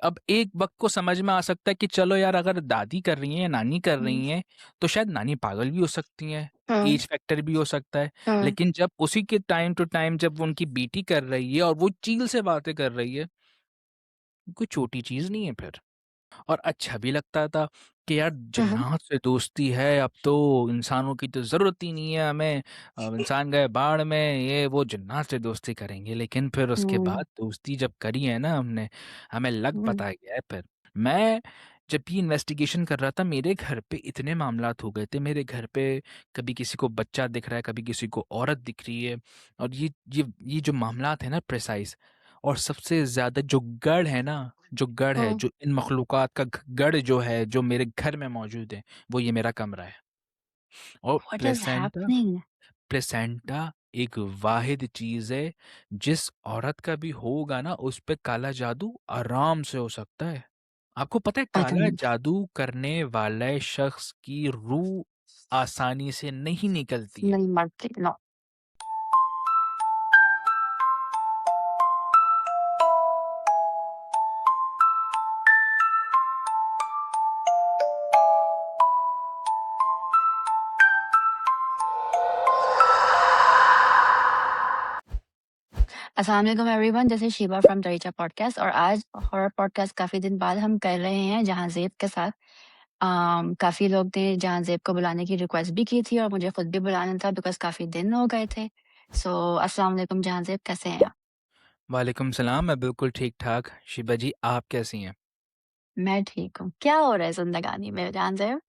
अब एक वक़्त को समझ में आ सकता है कि चलो यार, अगर दादी कर रही हैं या नानी कर हुँ, रही हैं, तो शायद नानी पागल भी हो सकती हैं, हुँ, ऐज फैक्टर भी हो सकता है। हुँ, लेकिन जब उसी के टाइम टू टाइम जब उनकी बेटी कर रही है और वो चील से बातें कर रही है, कोई छोटी चीज़ नहीं है फिर। और अच्छा भी लगता था कि यार हुँ, हुँ, जन्नात से दोस्ती है, अब तो इंसानों की तो ज़रूरत ही नहीं है हमें। इंसान गए बाढ़ में, ये वो जन्नात से दोस्ती करेंगे। लेकिन फिर उसके हुँ, बाद दोस्ती जब करी है ना हमने, हमें लग हुँ, पता गया है फिर। मैं जब ये इन्वेस्टिगेशन कर रहा था, मेरे घर पे इतने मामलात हो गए थे। मेरे घर पे कभी किसी को बच्चा दिख रहा है, कभी किसी को औरत दिख रही है। और ये जो मामलात है ना प्रिसाइज़, और सबसे ज़्यादा जो गढ़ है ना, जो गढ़ है, हुँ। जो इन मखलूक़ात का गढ़ जो है, जो मेरे घर में मौजूद है, वो ये मेरा कमरा है। और what is placenta happening? Placenta एक वाहिद चीज़ है, जिस औरत का भी होगा ना, उस पे काला जादू आराम से हो सकता है। आपको पता है काला बदतमीज़। जादू करने वाले शख्स की रूह आसानी से नहीं निकलती है। नहीं मरती, नो। अस्सलाम वालेकुम everyone, this is Sheeba from Daricha podcast और आज हॉरर पॉडकास्ट काफ़ी दिन बाद हम कर रहे हैं जहाँज़ेब के साथ। काफ़ी लोग ने जहाँज़ेब को बुलाने की रिक्वेस्ट भी की थी और मुझे खुद भी बुलाना था बिकॉज़ काफ़ी दिन हो गए थे। सो अस्सलाम वालेकुम जहाँज़ेब, कैसे हैं आप? वालेकुम सलाम, मैं बिल्कुल ठीक-ठाक। शिबा जी, आप कैसी हैं? मैं ठीक हूँ। क्या हो रहा है ज़िंदगानी में जहाँज़ेब?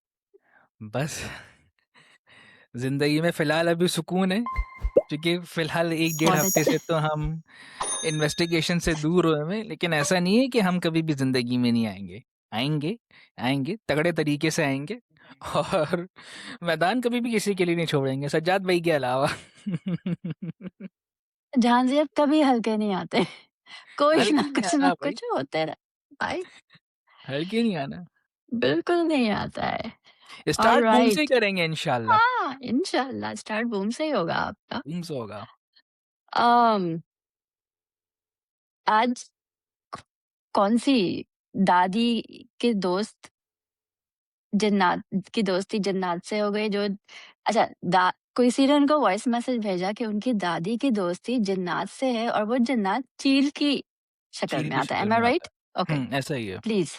बस ज़िंदगी में फ़िलहाल अभी सुकून है, क्योंकि फ़िलहाल 1 डेढ़ बहुत हफ़्ते अच्छे। से तो हम इन्वेस्टिगेशन से दूर हुए हुए हैं, लेकिन ऐसा नहीं है कि हम कभी भी ज़िंदगी में नहीं आएँगे। आएँगे, आएँगे, तगड़े तरीके से आएँगे और मैदान कभी भी किसी के लिए नहीं छोड़ेंगे, सज्जाद भाई के अलावा। जहाँज़ेब कभी हल्के नहीं आते। कोई हल्के नहीं ना आना भाई, कुछ होते रह भाई, हल्के नहीं आना। बिल्कुल नहीं आता है। स्टार्ट बूम से ही ऑलराइट। करेंगे इंशाल्लाह, हाँ, इंशाल्लाह स्टार्ट बूम से ही होगा आपका। बूम से होगा। अम, आज कौन-सी दादी के दोस्त जन्नत की दोस्ती जन्नत से हो गई जो अच्छा दा किसी ने उनको वॉइस मैसेज भेजा कि उनकी दादी की दोस्ती जन्नत से है और वो जन्नत चील की शक्ल चील में की आता है। शक्ल एम आई में आता राइट? है। ओके, ऐसा ही है। प्लीज़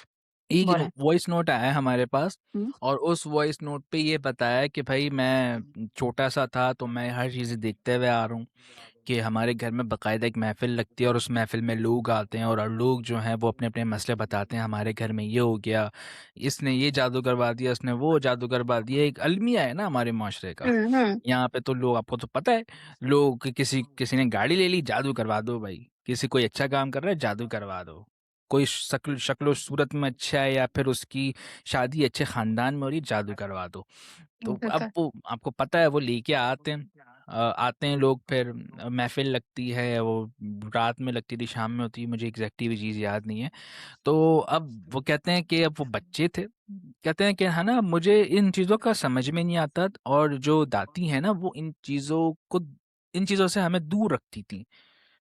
एक बोलें। वॉइस नोट आया है हमारे पास, हुँ, और उस वॉइस नोट पे ये बताया कि भाई मैं छोटा सा था तो मैं हर चीज़ें देखते हुए आ रहा हूँ कि हमारे घर में बाकायदा एक महफिल लगती है और उस महफिल में लोग आते हैं और लोग जो हैं वो अपने अपने मसले बताते हैं। हमारे घर में ये हो गया, इसने ये जादू करवा दिया, उसने वो जादू करवा दिया। एक अलमिया है ना हमारे माशरे का। हुँ, हुँ। यहाँ पे तो लोग, आपको तो पता है, लोग किसी किसी ने गाड़ी ले ली, जादू करवा दो भाई। किसी कोई अच्छा काम कर रहा है, जादू करवा दो। कोई शक्ल सूरत में अच्छा है या फिर उसकी शादी अच्छे ख़ानदान में हो रही है, जादू करवा दो। तो अब बिल्कुल। वो आपको पता है वो लेके आते हैं। आते हैं लोग, फिर महफ़िल लगती है, वो रात में लगती थी, शाम में होती है, मुझे एग्ज़ैक्टली वो चीज़ याद नहीं है। तो अब वो कहते हैं कि अब वो बच्चे थे, कहते हैं कि है ना, मुझे इन चीज़ों का समझ में नहीं आता, और जो दादी हैं ना वो इन चीज़ों से हमें दूर रखती थीं।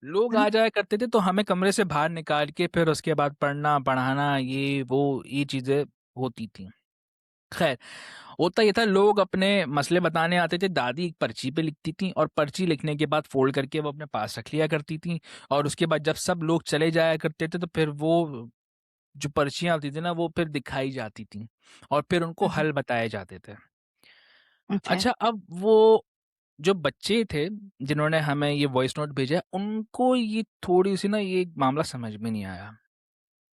लोग हुँ, आ जाया करते थे तो हमें कमरे से बाहर निकाल के फिर उसके बाद पढ़ना, पढ़ाना, ये चीज़ें होती थीं। ख़ैर, होता ये था, लोग अपने मसले बताने आते थे, दादी एक पर्ची पे लिखती थीं और पर्ची लिखने के बाद फ़ोल्ड करके वो अपने पास रख लिया करती थीं, और उसके बाद जब सब लोग चले जाया करते थे तो फिर वो जो पर्चियाँ होती थी ना वो फिर दिखाई जाती थीं और फिर उनको हुँ, हल बताए जाते थे। ओके। अच्छा, अब वो जो बच्चे थे जिन्होंने हमें ये वॉइस नोट भेजा है, उनको ये थोड़ी-सी ना ये मामला समझ में नहीं आया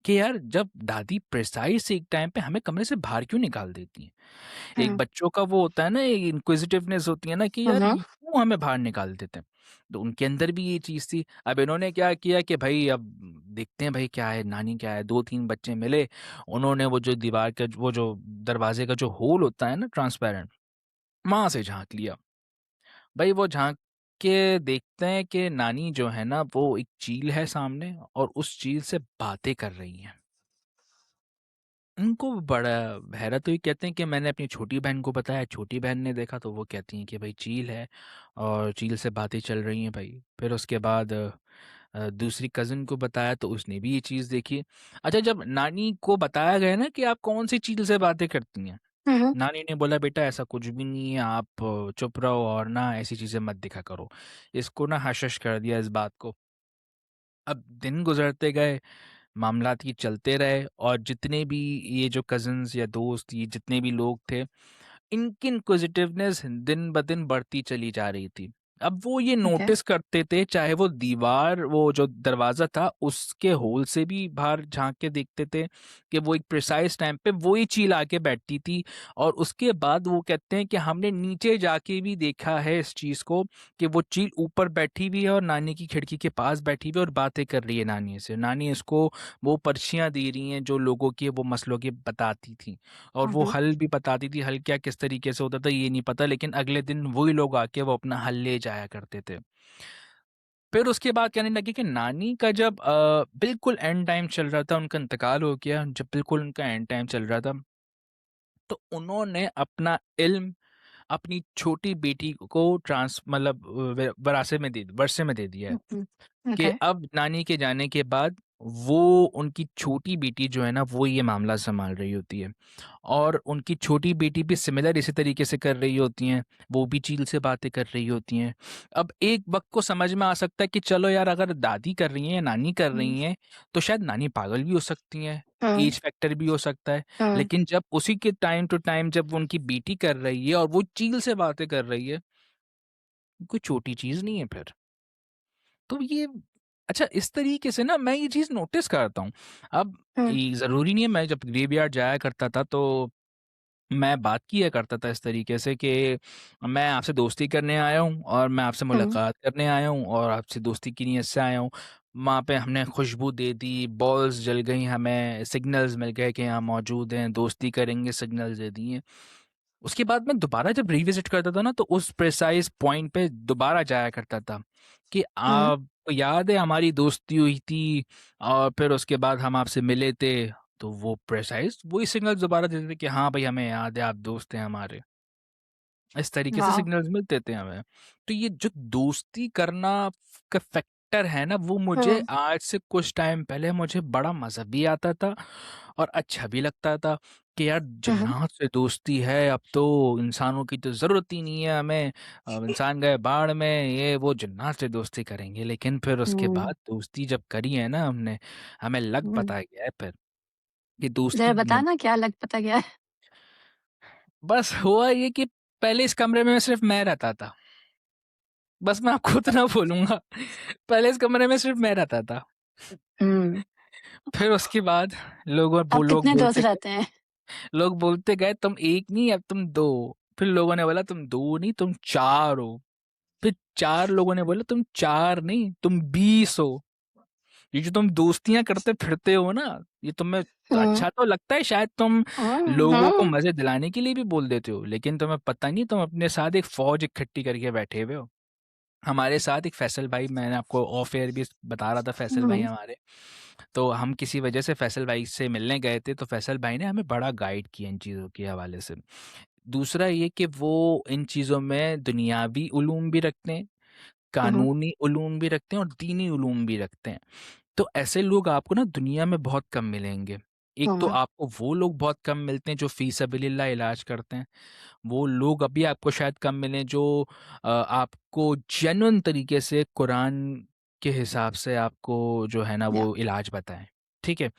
कि यार, जब दादी प्रिसाइज़ एक टाइम पे हमें कमरे से बाहर क्यों निकाल देती हैं? एक हुँ, बच्चों का वो होता है ना, एक इंक्विजिटिवनेस होती है ना कि हुँ, यार हुँ, ये क्यों हमें बाहर निकाल देते हैं? तो उनके अंदर भी ये चीज़ थी। अब इन्होंने क्या किया कि भई अब देखते हैं भई क्या है, नानी क्या है, 2-3 बच्चे मिले, उन्होंने वो जो दीवार का वो जो दरवाज़े का जो होल होता है ना ट्रांसपेरेंट, वहाँ से झाँक लिया। भई वो झाँक के देखते हैं कि नानी जो है ना वो एक चील है सामने और उस चील से बातें कर रही हैं। उनको बड़ा हैरत हुई, कहते हैं कि मैंने अपनी छोटी बहन को बताया, छोटी बहन ने देखा तो वो कहती हैं कि भाई चील है और चील से बातें चल रही हैं भाई। फिर उसके बाद दूसरी कज़िन को बताया तो उसने भी ये चीज़ देखी। अच्छा, जब नानी को बताया गया ना कि आप कौन-सी चीज़ से बातें करती हैं, हुँ, हुँ। नानी ने बोला बेटा ऐसा कुछ भी नहीं है, आप चुप रहो और ना ऐसी चीज़ें मत देखा करो। इसको ना हश-हश कर दिया इस बात को। अब दिन गुज़रते गए, मामलात ये चलते रहे और जितने भी ये जो कज़िन्स या दोस्त ये जितने भी लोग थे, इनकी इनक्विजिटिवनेस दिन-ब-दिन बढ़ती चली जा रही थी। अब वो ये ठीक है। नोटिस करते थे, चाहे वो दीवार, वो जो दरवाज़ा था, उसके होल से भी बाहर झाँक के देखते थे कि वो एक प्रिसाइज़ टाइम पे वही चील आके बैठती थी। और उसके बाद वो कहते हैं कि हमने नीचे जाके भी देखा है इस चीज़ को कि वो चील ऊपर बैठी हुई है और नानी की खिड़की के पास बैठी हुई है और बातें कर रही है नानी से। नानी इसको वो पर्चियाँ दे रही हैं जो लोगों की वो मसलों की बताती थी। और हुँ, वो हुँ। हल भी बताती थी, हल क्या किस तरीके से होता था ये नहीं पता, लेकिन अगले दिन वही लोग आके वो अपना हल ले जाया करते थे। फिर उसके बाद कहने लगे कि नानी का जब बिल्कुल एंड टाइम चल रहा था, उनका इंतकाल हो गया, जब बिल्कुल उनका एंड टाइम चल रहा था, तो उन्होंने अपना इल्म अपनी छोटी बेटी को मतलब वर्षे में दे दिया है। हुँ, हुँ। कि ओके। अब नानी के जाने के बाद वो उनकी छोटी बेटी जो है ना वो ये मामला सँभाल रही होती है। और उनकी छोटी बेटी भी सिमिलर इसी तरीके से कर रही होती हैं, वो भी चील से बातें कर रही होती हैं। अब एक वक़्त को समझ में आ सकता है कि चलो यार, अगर दादी कर रही हैं या नानी कर हुँ, रही हैं, तो शायद नानी पागल भी हो सकती हैं, हुँ, ऐज फैक्टर भी हो सकता है। हुँ, लेकिन जब उसी के टाइम टू टाइम जब उनकी बेटी कर रही है और वो चील से बातें कर रही है, कोई छोटी चीज़ नहीं है फिर। तो ये अच्छा, इस तरीके से ना मैं ये चीज़ नोटिस करता हूँ। अब हुँ, ये ज़रूरी नहीं है, मैं जब ग्रेवयार्ड जाया करता था तो मैं बात किया करता था इस तरीके से कि मैं आपसे दोस्ती करने आया हूँ और मैं आपसे हुँ, मुलाकात करने आया हूँ और आपसे दोस्ती की नीयत से आया हूँ। वहाँ पे हमने खुशबू दे दी, बॉल्स जल गई, हमें सिग्नल्स मिल गए कि यहाँ मौजूद हैं, दोस्ती करेंगे, सिग्नल्स दे दिए। उसके बाद मैं दोबारा जब रिविज़िट करता था ना, तो उस प्रिसाइज़ पॉइंट पे दोबारा जाया करता था कि हुँ। आपको याद है हमारी दोस्ती हुई थी और फिर उसके बाद हम आपसे मिले थे, तो वो प्रिसाइज़ वही सिग्नल्स दोबारा देते थे कि हाँ भाई, हमें याद है, आप दोस्त हैं हमारे। इस तरीके से वाओ! सिग्नल्स मिलते थे हमें। तो ये जो दोस्ती करना का फैक्टर है ना, वो मुझे हुँ, आज से कुछ टाइम पहले मुझे बड़ा मज़ा भी आता था और अच्छा भी लगता था कि यार, हुँ, हुँ, जिन्नात से दोस्ती है, अब तो इंसानों की तो ज़रूरत ही नहीं है हमें। इंसान गए बाढ़ में, ये वो जिन्नात से दोस्ती करेंगे। लेकिन फिर उसके हुँ, बाद दोस्ती जब करी है ना हमने, हमें लग हुँ। पता गया है फिर कि ज़रा दोस्ती बताना क्या लग पता क्या है? बस हुआ ये कि पहले इस कमरे में सिर्फ़ मैं रहता था। बस मैं आपको उतना बोलूँगा। पहले इस कमरे में सिर्फ़ मैं रहता था। हुँ। फिर उसके बाद अब कितने दोस्त रहते हैं? लोग बोलते गए तुम 1 नहीं, अब तुम 2। फिर लोगों ने बोला तुम 2 नहीं, तुम 4 हो। फिर 4 लोगों ने बोला तुम 4 नहीं, तुम 20 हो। ये जो तुम दोस्तियाँ करते फिरते हो ना, ये तुम्हें हुँ, अच्छा तो लगता है, शायद तुम हुँ, लोगों को हुँ, मज़े दिलाने के लिए भी बोल देते हो, लेकिन तुम्हें पता नहीं तुम अपने साथ एक फ़ौज इकट्ठी करके बैठे हुए हो। हमारे साथ एक फैसल भाई, मैंने आपको ऑफ एयर भी बता रहा था, फैसल भाई हुँ, हमारे, तो हम किसी वजह से फैसल भाई से मिलने गए थे, तो फैसल भाई ने हमें बड़ा गाइड किया इन चीज़ों के हवाले से। दूसरा ये कि वो इन चीज़ों में दुनियावी उलूम भी रखते हैं, हुँ, कानूनी उलूम भी रखते हैं और दीनी उलूम भी रखते हैं। तो ऐसे लोग आपको ना दुनिया में बहुत कम मिलेंगे। एक तो हुँ, आपको वो लोग बहुत कम मिलते हैं जो फ़ी सबिलिल्लाह इलाज करते हैं। वो लोग अभी आपको शायद कम मिलें जो आपको जेन्युइन तरीके से कुरान के हिसाब से आपको जो है ना या वो इलाज बताएँ, ठीक है?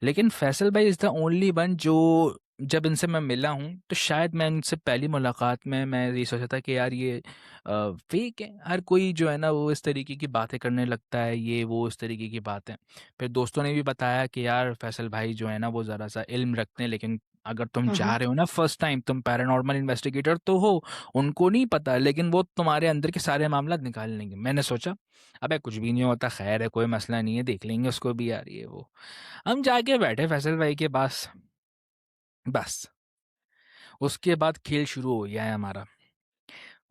लेकिन फैसल भाई इज़ द ओनली वन जो, जब इनसे मैं मिला हूँ, तो शायद मैं इनसे पहली मुलाकात में मैं ये सोचा था कि यार ये फ़ेक है। हर कोई जो है ना वो इस तरीके की बातें करने लगता है, ये वो इस तरीके की बातें। फिर दोस्तों ने भी बताया कि यार फैसल भाई जो है ना वो ज़रा-सा इल्म रखते हैं, लेकिन अगर तुम हुँ, जा हुँ, रहे हो ना फर्स्ट टाइम, तुम पैरानॉर्मल इन्वेस्टिगेटर तो हो, उनको नहीं पता, लेकिन वो तुम्हारे अंदर के सारे मामला निकाल लेंगे। मैंने सोचा, अबे कुछ भी नहीं होता, खैर है, कोई मसला नहीं है, देख लेंगे उसको भी यार, ये वो। हम जाके बैठे फैसल भाई के पास, बस उसके बाद खेल शुरू हो गया है हमारा।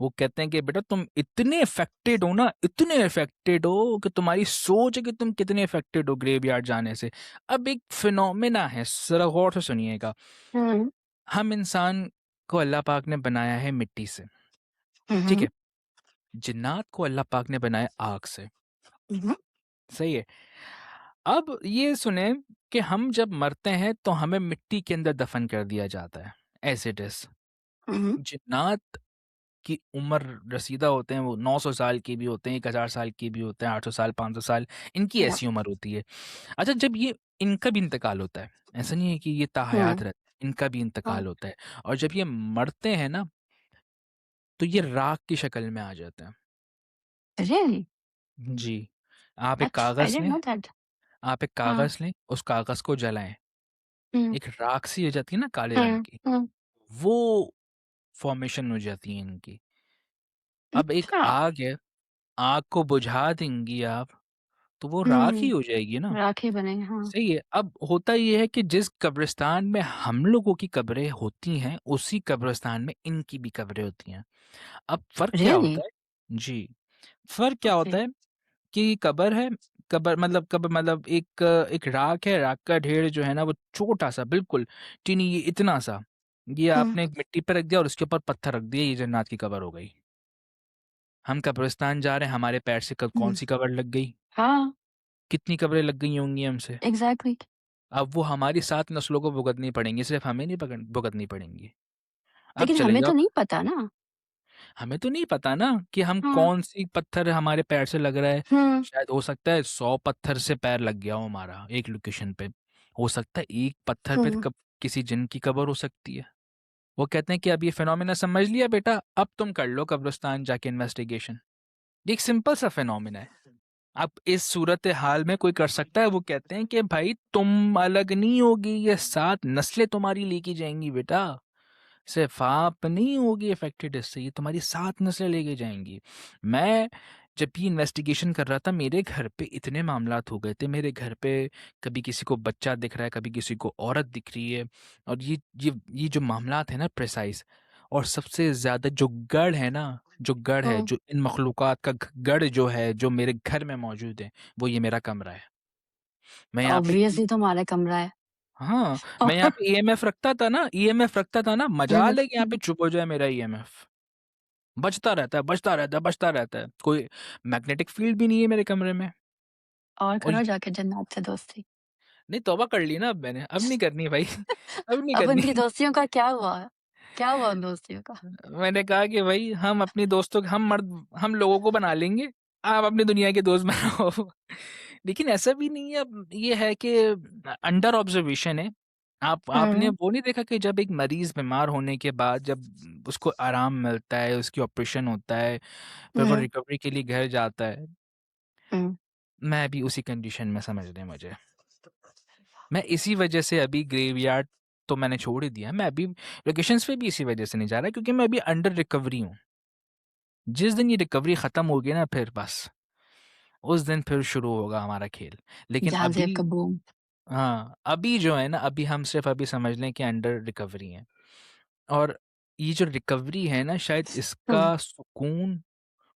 वो कहते हैं कि बेटा तुम इतने अफेक्टेड हो ना, इतने अफेक्टेड हो कि तुम्हारी सोच है कि तुम कितने अफेक्टेड हो ग्रेवयार्ड जाने से। अब एक फिनोमेना है, ज़रा गौर से सुनिएगा। हुँ, हम इंसान को अल्लाह पाक ने बनाया है मिट्टी से, ठीक हुँ, है? जिन्नात को अल्लाह पाक ने बनाया आग से। हुँ, सही है। अब ये सुने कि हम जब मरते हैं तो हमें मिट्टी के अंदर दफन कर दिया जाता है, एज़ इट इज़। हुँ, जिन्नात की उम्र रसीदा होते हैं, वो 900 साल के भी होते हैं, 1000 साल के भी होते हैं, 800 साल, 500 साल, इनकी या ऐसी उम्र होती है। अच्छा, जब ये इनका भी इंतकाल होता है, ऐसा नहीं है कि ये ताहयात हुँ, रहते हैं, इनका भी हाँ। इंतकाल होता है, और जब ये मरते हैं ना, तो ये राख की शक्ल में आ जाते हैं। रियली? जी। आप एक दैट्स आई कागज़ डिडन्ट लें नो दैट। आप एक हाँ। कागज़ लें, उस कागज़ को जलाएँ, हुँ, एक राख सी हो जाती है ना काले रंग हुँ, की, हुँ। वो फ़ॉर्मेशन हो जाती है इनकी। अब एक अच्छा। आग है, आग को बुझा देंगी आप, तो वो राख ही हुँ, हो जाएगी ना। राखी बनेंगे, हाँ। सही है। अब होता ये है कि जिस कब्रिस्तान में हम लोगों की कब्रें होती हैं, उसी कब्रिस्तान में इनकी भी कब्रें होती हैं। अब फ़र्क क्या रियली? होता है? जी, फ़र्क क्या ओके। होता है कि कब्र है, कब्र मतलब एक राख है, राख का ढेर जो है ना वो छोटा-सा बिल्कुल टिनी इतना-सा, ये हुँ, आपने एक मिट्टी पे रख दिया और उसके ऊपर पत्थर रख दिए, ये जन्नत की कब्र हो गई। हम कब्रिस्तान जा रहे हैं, हमारे पैर से क हुँ। कौन-सी कब्र लग गई? हाँ, कितनी कब्रें लग गई होंगी हमसे? एग्ज़ैक्टली। अब वो हमारी 7 नस्लों को भुगतनी पड़ेंगी, सिर्फ़ हमें नहीं भुगतनी पड़ेंगी। अब लेकिन चले हमें जाओ, तो नहीं पता ना। हमें तो नहीं पता ना कि हम हाँ। कौन-सी पत्थर हमारे पैर से लग रहा है। हुँ, शायद हो सकता है 100 पत्थर से पैर लग गया हो हमारा एक लोकेशन पे। हो सकता है एक पत्थर पे हुँ। कब किसी जिन की कब्र हो सकती है। वो कहते हैं कि अब ये फिनोमेना समझ लिया बेटा, अब तुम कर लो कब्रिस्तान जाके इन्वेस्टिगेशन। ये एक सिंपल सा फिनोमेना है। अब इस सूरत हाल में कोई कर सकता है, वो कहते हैं कि भाई तुम अलग नहीं होगी, ये 7 नस्लें तुम्हारी लेके जाएँगी बेटा। सिर्फ़ आप नहीं होगी अफ़ेक्टेड इससे, ये तुम्हारी 7 नस्लें लेके जाएँगी। मैं जब ये इन्वेस्टिगेशन कर रहा था, मेरे घर पे इतने मामलात हो गए थे, मेरे घर पे कभी किसी को बच्चा दिख रहा है, कभी किसी को औरत दिख रही है, और ये जो मामलात हैं ना प्रिसाइज़, और सबसे ज़्यादा जो गढ़ है ना, जो गढ़ है, हुँ। जो इन मखलूक़ात का गढ़ जो है, जो मेरे घर में मौजूद है, वो ये मेरा कमरा है। मैं यहाँ पे ऑब्वियसली तुम्हारा कमरा है। हाँ, मैं यहाँ पे ईएमएफ रखता था ना, हुँ, मजाल है कि यहाँ पे हुँ। चुप हो जाए मेरा ईएमएफ। बजता रहता है, बजता रहता है, बजता रहता है। कोई मैग्नेटिक फ़ील्ड भी नहीं है मेरे कमरे में। और और करो जाके जन्नत से दोस्ती। नहीं, तौबा कर ली ना अब मैंने, अब नहीं करनी भाई, अब नहीं अब करनी। उनकी दोस्तियों का क्या हुआ? क्या हुआ उन दोस्तियों का? मैंने कहा कि भाई हम अपनी दोस्तों हम लोगों को बना लेंगे, आप अपनी दुनिया के दोस्त बनाओ। लेकिन ऐसा भी नहीं है, अब ये है कि अंडर ऑब्ज़र्वेशन है। आपने हुँ, वो नहीं देखा कि जब एक मरीज़ बीमार होने के बाद जब उसको आराम मिलता है, उसकी ऑपरेशन होता है, फिर वो हुँ, रिकवरी के लिए घर जाता है, हुँ। मैं भी उसी कंडीशन में समझ लें मुझे। मैं इसी वजह से अभी ग्रेवयार्ड तो मैंने छोड़ ही दिया है, मैं अभी लोकेशंस पे भी इसी वजह से नहीं जा रहा क्योंकि मैं अभी अंडर रिकवरी हूँ। जिस दिन ये रिकवरी खत्म होगी ना, फिर बस, उस दिन फिर शुरू होगा हमारा खेल। लेकिन जहाँ अभी ज़ेब का बूम। हाँ, अभी जो है ना, अभी हम सिर्फ़ अभी समझ लें कि अंडर रिकवरी हैं, और ये जो रिकवरी है ना, शायद हुँ, इसका सुकून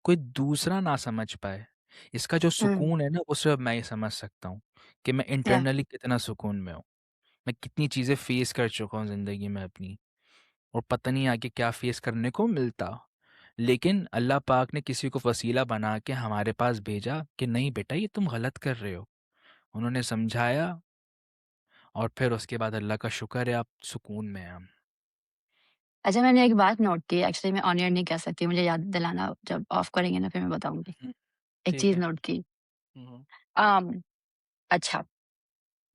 कोई दूसरा ना समझ पाए। इसका जो हुँ। सुकून है ना, वो सिर्फ़ मैं ही समझ सकता हूँ कि मैं या इंटरनली कितना सुकून में हूँ। मैं कितनी चीज़ें फ़ेस कर चुका हूँ ज़िंदगी में अपनी, और पता नहीं आगे क्या फ़ेस करने को मिलता। लेकिन अल्लाह पाक ने किसी को वसीला बना के हमारे पास भेजा कि नहीं बेटा, ये तुम गलत कर रहे हो। उन्होंने समझाया, और फिर उसके बाद अल्लाह का शुक्र है आप सुकून में हैं हम। अच्छा, मैंने एक बात नोट की, एक्चुअली मैं ऑन एयर नहीं कह सकती, मुझे याद दिलाना जब ऑफ करेंगे ना फिर मैं बताऊँगी। हुँ, एक ठीक चीज़ है। नोट की। हुँ, हुँ। अम, अच्छा,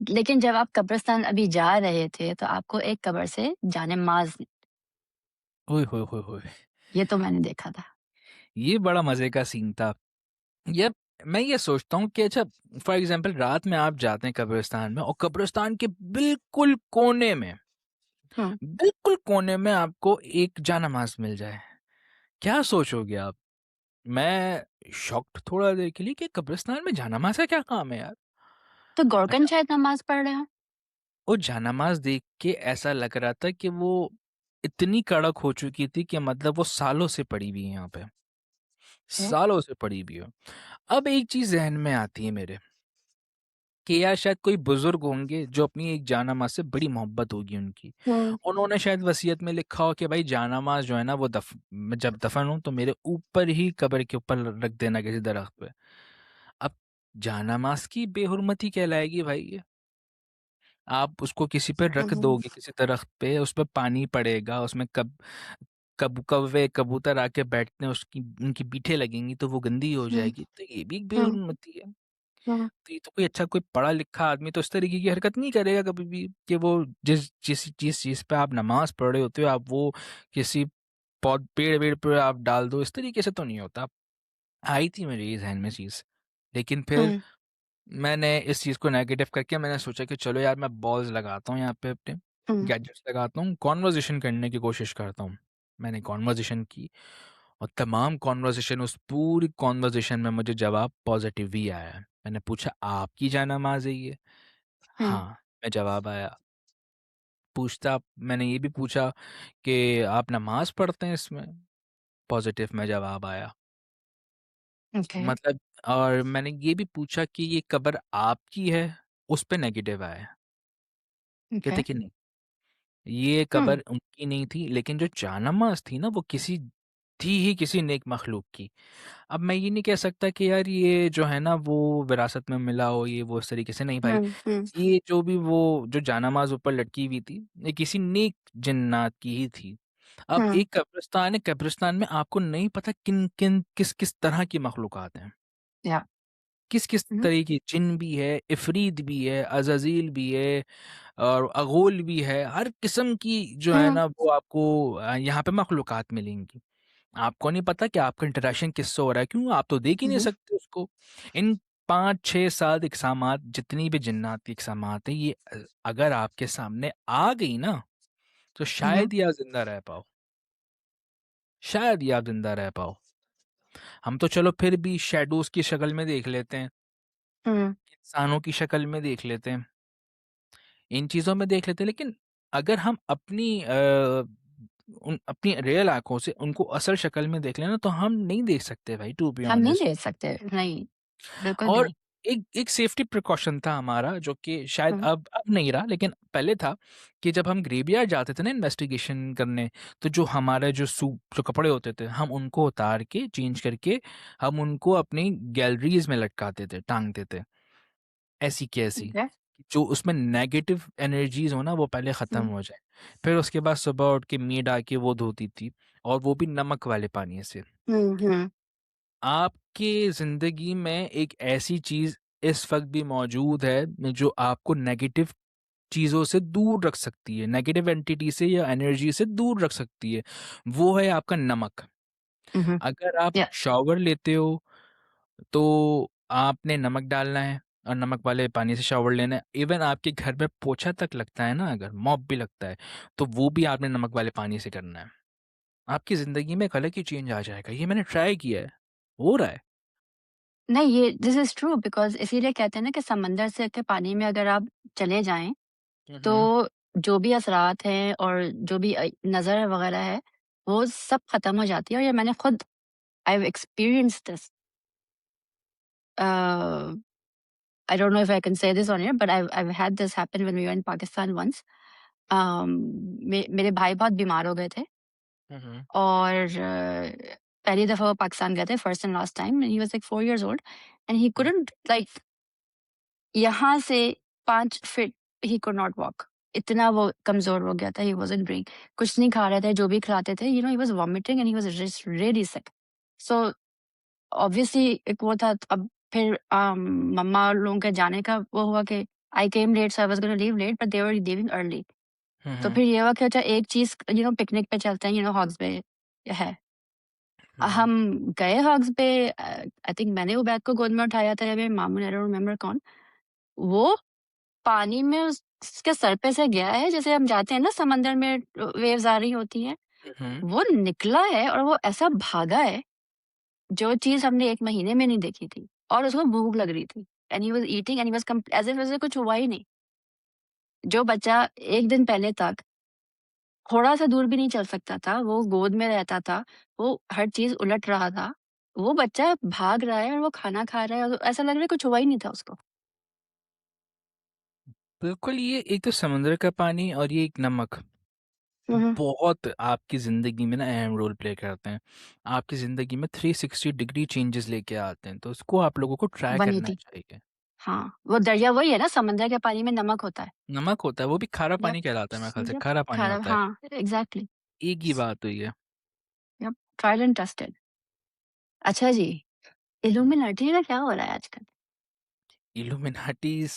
लेकिन जब आप कब्रिस्तान अभी जा रहे थे, तो आपको एक कब्र से जान-ए-माज़ ओए होए होए होए! ये तो मैंने देखा था। ये बड़ा मज़े का सीन था। ये मैं ये सोचता हूँ कि अच्छा, फॉर एग्ज़ाम्पल रात में आप जाते हैं कब्रिस्तान में, और कब्रिस्तान के हुँ, बिल्कुल कोने में आपको एक जान-नमाज़ मिल जाए। क्या सोचोगे आप? मैं शॉक्ड थोड़ा देर के लिए कि कब्रिस्तान में जान-नमाज़ का क्या काम है यार? तो गौरकन अच्छा, शायद नमाज़ पढ़ रहे हों? वो जान-नमाज़ देख के ऐसा लग रहा था कि वो इतनी कड़क हो चुकी थी कि मतलब वो सालों से पड़ी हुई है यहाँ पे, हैं? सालों से पड़ी हुई है। अब एक चीज़ ज़हन में आती है मेरे कि यार शायद कोई बुज़ुर्ग होंगे जो अपनी एक जान-नमाज़ से बड़ी मोहब्बत होगी उनकी। हुँ, उन्होंने शायद वसीयत में लिखा हो कि भाई जान-नमाज़ जो है ना वो मैं जब दफ़न हूँ तो मेरे ऊपर ही कब्र के ऊपर रख देना किसी दरख़्त पे। अब जानामाज़ की बेहुरमती कहलाएगी भाई ये। आप उसको किसी पे रख हम्म दोगे, किसी दरख्त पे, उस पे पानी पड़ेगा, उसमें कौवे कबूतर आके बैठते हैं, उसकी उनकी बीठें लगेंगी तो वो गंदी हो हम्म जाएगी, तो ये भी एक हम्म बेहुरमती है। हम्म तो ये तो कोई अच्छा, कोई पढ़ा लिखा आदमी तो इस तरीके की हरकत नहीं करेगा कभी भी, कि वो जिस चीज पे आप नमाज पढ़ रहे होते हो, आप वो किसी पौध पेड़ वेड़ पे आप डाल दो, इस तरीके से तो नहीं होता। आई थी मेरे जहन में चीज, लेकिन फिर हम्म मैंने इस चीज़ को नेगेटिव करके मैंने सोचा कि चलो यार, मैं बॉल्स लगाता हूँ यहाँ पे अपने, हम्म गैजेट्स लगाता हूँ, कॉन्वर्जेशन करने की कोशिश करता हूँ। मैंने कॉन्वर्जेशन की, और तमाम कॉन्वर्जेशन, उस पूरी कॉन्वर्जेशन में मुझे जवाब पॉजिटिव ही आया। मैंने पूछा, आपकी जानामाज़ है ये? हम्म हाँ, मैं जवाब आया। पूछता मैंने ये भी पूछा कि आप नमाज़ पढ़ते हैं इसमें? पॉजिटिव में जवाब आया। ओके मतलब, और मैंने ये भी पूछा कि ये कब्र आपकी है? उस पे नेगेटिव आया। ओके कहते कि नहीं, ये हम्म कब्र उनकी नहीं थी, लेकिन जो जानमाज़ थी ना, वो किसी थी ही किसी नेक मखलूक की। अब मैं ये नहीं कह सकता कि यार ये जो है ना वो विरासत में मिला हो, ये वो, इस तरीके से नहीं भाई। हम्म ये जो भी वो जो जानमाज़ ऊपर लटकी हुई थी, ये किसी नेक जिन्नात की ही थी। अब हम्म एक कब्रिस्तान है, कब्रिस्तान में आपको नहीं पता किन किन किस किस तरह की मखलूकात हैं, या किस किस हम्म तरह की जिन भी है, इफरीत भी है, अजाजील भी है, और अगोल भी है। हर किस्म की जो है हम्म ना वो आपको यहाँ पे मखलूक़ात मिलेंगी। आपको नहीं पता कि आपका इंटरेक्शन किससे हो रहा है, क्यों? आप तो देख ही नहीं हम्म सकते उसको। इन 5, 6, 7 इक़सामात, जितनी भी जिन्नात की इक़सामात हैं, ये अगर आपके सामने आ गई ना, तो हम्म शायद ही आप ज़िंदा रह पाओ, शायद ही आप ज़िंदा रह पाओ। हम तो चलो फिर भी शैडोज़ की शक्ल में देख लेते हैं, हम्म इंसानों की शक्ल में देख लेते हैं, इन चीज़ों में देख लेते हैं, लेकिन अगर हम अपनी रियल आँखों से उनको असल शक्ल में देख लें ना, तो हम नहीं देख सकते भाई, टू बी हम नहीं ऑनेस्ट। दे सकते नहीं बिल्कुल भी और नहीं एक एक सेफ्टी प्रिकॉशन था हमारा, जो कि शायद हम्म अब नहीं रहा, लेकिन पहले था, कि जब हम ग्रेवयार्ड जाते थे ना इन्वेस्टिगेशन करने, तो जो हमारे जो कपड़े होते थे, हम उनको उतार के चेंज करके हम उनको अपनी गैलरीज में लटकाते थे, टांगते थे, ऐसी की ऐसी, ओके जो उसमें नेगेटिव एनर्जीज हो ना वो पहले ख़त्म हम्म हो जाए। फिर उसके बाद सुबह उठ के मेड आके वो धोती थी, और वो भी नमक वाले पानी से। हम्म आपके ज़िंदगी में एक ऐसी चीज़ इस वक़्त भी मौजूद है जो आपको नेगेटिव चीज़ों से दूर रख सकती है, नेगेटिव एंटिटी से या एनर्जी से दूर रख सकती है। वो है आपका नमक। हम्म अगर आप या शॉवर लेते हो, तो आपने नमक डालना है और नमक वाले पानी से शॉवर लेना है। इवन आपके घर में पोछा तक लगता है ना, अगर मॉप भी लगता है, तो वो भी आपने नमक वाले पानी से करना है। आपकी ज़िंदगी में एक अलग ही चेंज आ जाएगा। ये मैंने ट्राई किया है, हो रहा है। नहीं ये दिस इज ट्रू बिकॉज इसीलिए कहते हैं ना कि समंदर से के पानी में अगर आप चले जाएं हुँ, तो हुँ। जो भी असरात हैं और जो भी नजर वगैरह है वो सब खत्म हो जाती है और ये मैंने खुद I have experience this I don't know if I can say this on here, but I've had this happen when we were in Pakistan once. मेरे भाई बहुत बीमार हो गए थे हुँ, हुँ। और पहली दफ़ा वो पाकिस्तान गए थे first and last time he was like 4 years old and he hmm, couldn't like यहाँ से 5 feet he could not walk. इतना वो कमज़ोर हो गया था, ही वाज़न्ट डूइंग कुछ नहीं खा रहे थे, जो भी खिलाते थे, he was vomiting and he was just really sick. So obviously एक वो था अब फिर मम्मा और लोगों के जाने का वो हुआ कि I came late so I was gonna leave late but they were leaving early. हुँ, तो हुँ, फिर ये हुआ कि अच्छा एक चीज़ पिकनिक पे चलते हैं हॉग्स बे है। हुँ, हम गए हॉग्स बे आई थिंक मैंने वो बैग को गोद में उठाया था या मेरे मामू ने आई डोंट रिमेंबर कौन। वो पानी में उसके सर पे से गया है जैसे हम जाते हैं ना समंदर में वेव्स आ रही होती हैं। हुँ, हुँ, वो निकला है और वो ऐसा भागा है जो चीज़ हमने 1 महीने में नहीं देखी थी और उसको भूख लग रही थी and he was eating and he was as if उसे कुछ हुआ ही नहीं। जो बच्चा 1 दिन पहले तक थोड़ा-सा दूर भी नहीं चल सकता था, वो गोद में रहता था, वो हर चीज़ उलट रहा था, वो बच्चा भाग रहा है और वो खाना खा रहा है और ऐसा लग रहा है कुछ हुआ ही नहीं था उसको। बिल्कुल, ये एक तो समुद्र का पानी और ये एक नमक, हुँ, हुँ। बहुत आपकी ज़िंदगी में ना अहम रोल प्ले करते हैं। आपकी ज़िंदगी में 360 डिग्री चेंजेस लेके आते हैं, तो उसको आप लोगों को ट्राई करना 180 चाहिए। हाँ, वो दरिया वही है ना, समंदर के पानी में नमक होता है। नमक होता है, वो भी खारा यप, पानी कहलाता है मेरे ख़्याल से, यप, खारा पानी खारा होता है। हाँ, एग्ज़ैक्टली। एक ही बात हुई है। Yup, tried and trusted. अच्छा जी, इल्यूमिनाटी का क्या हो रहा है आजकल? इल्यूमिनाटीज़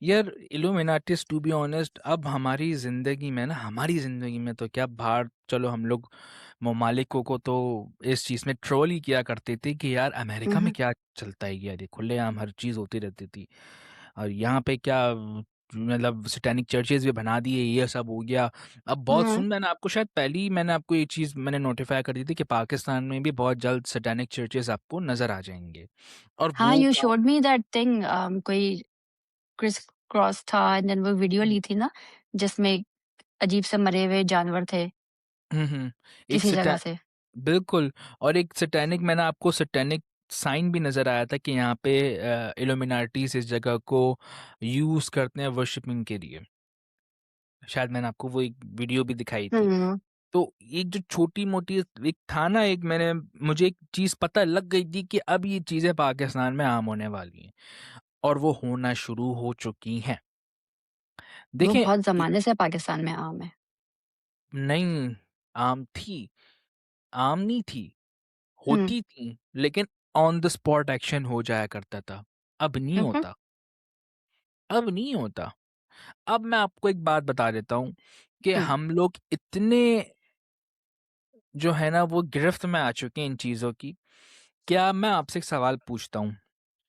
यार, इल्यूमिनाटीज़ टू बी ऑनेस्ट अब हमारी ज़िंदगी में तो क्या, बाहर चलो हम लोग ममालिकों को तो इस चीज़ में ट्रोल ही किया करते थे कि यार हुँ, अमेरिका में हुँ, क्या चलता है यार, ये खुलेआम हर चीज़ होती रहती थी। और यहाँ पे क्या मतलब सैटेनिक चर्चेज़ भी बना दिए, ये सब हो गया। अब बहुत हुँ। सुन मैंने आपको शायद पहले ही मैंने आपको ये चीज़ मैंने नोटिफ़ाई कर दी थी कि पाकिस्तान में भी बहुत जल्द सैटेनिक चर्चेज़ आपको नज़र आ जाएँगे। और हाँ, वो यू क्या शोड मी दैट थिंग कोई क्रिस क्रॉस था एंड देन वो वीडियो हुँ, ली थी ना, जिसमें अजीब से मरे हुए जानवर थे हुँ, हुँ। एक किसी सैटा जगह से। बिल्कुल। और एक सैटेनिक मैंने आपको सैटेनिक साइन भी नज़र आया था कि यहाँ पे इल्यूमिनाटीज़ इस जगह को यूज़ करते हैं वर्शिपिंग के लिए। शायद मैंने आपको वो एक वीडियो भी दिखाई थी। हुँ, तो एक जो छोटी-मोटी एक था ना, एक मैंने मुझे एक चीज़ पता लग गई थी कि अब ये चीज़ें पाकिस्तान में आम होने वाली हैं और वो होना शुरू हो चुकी हैं। वो देखें बहुत इ ज़माने से पाकिस्तान में आम है। नहीं, आम थी, आम नहीं थी, हुँ, होती थी, लेकिन ऑन द स्पॉट एक्शन हो जाया करता था। अब नहीं हुँ, हुँ, होता, अब नहीं होता। अब मैं आपको एक बात बता देता हूँ कि हुँ, हम लोग इतने जो है ना वो गिरफ्त में आ चुके हैं इन चीज़ों की। क्या मैं आपसे एक सवाल पूछता हूँ,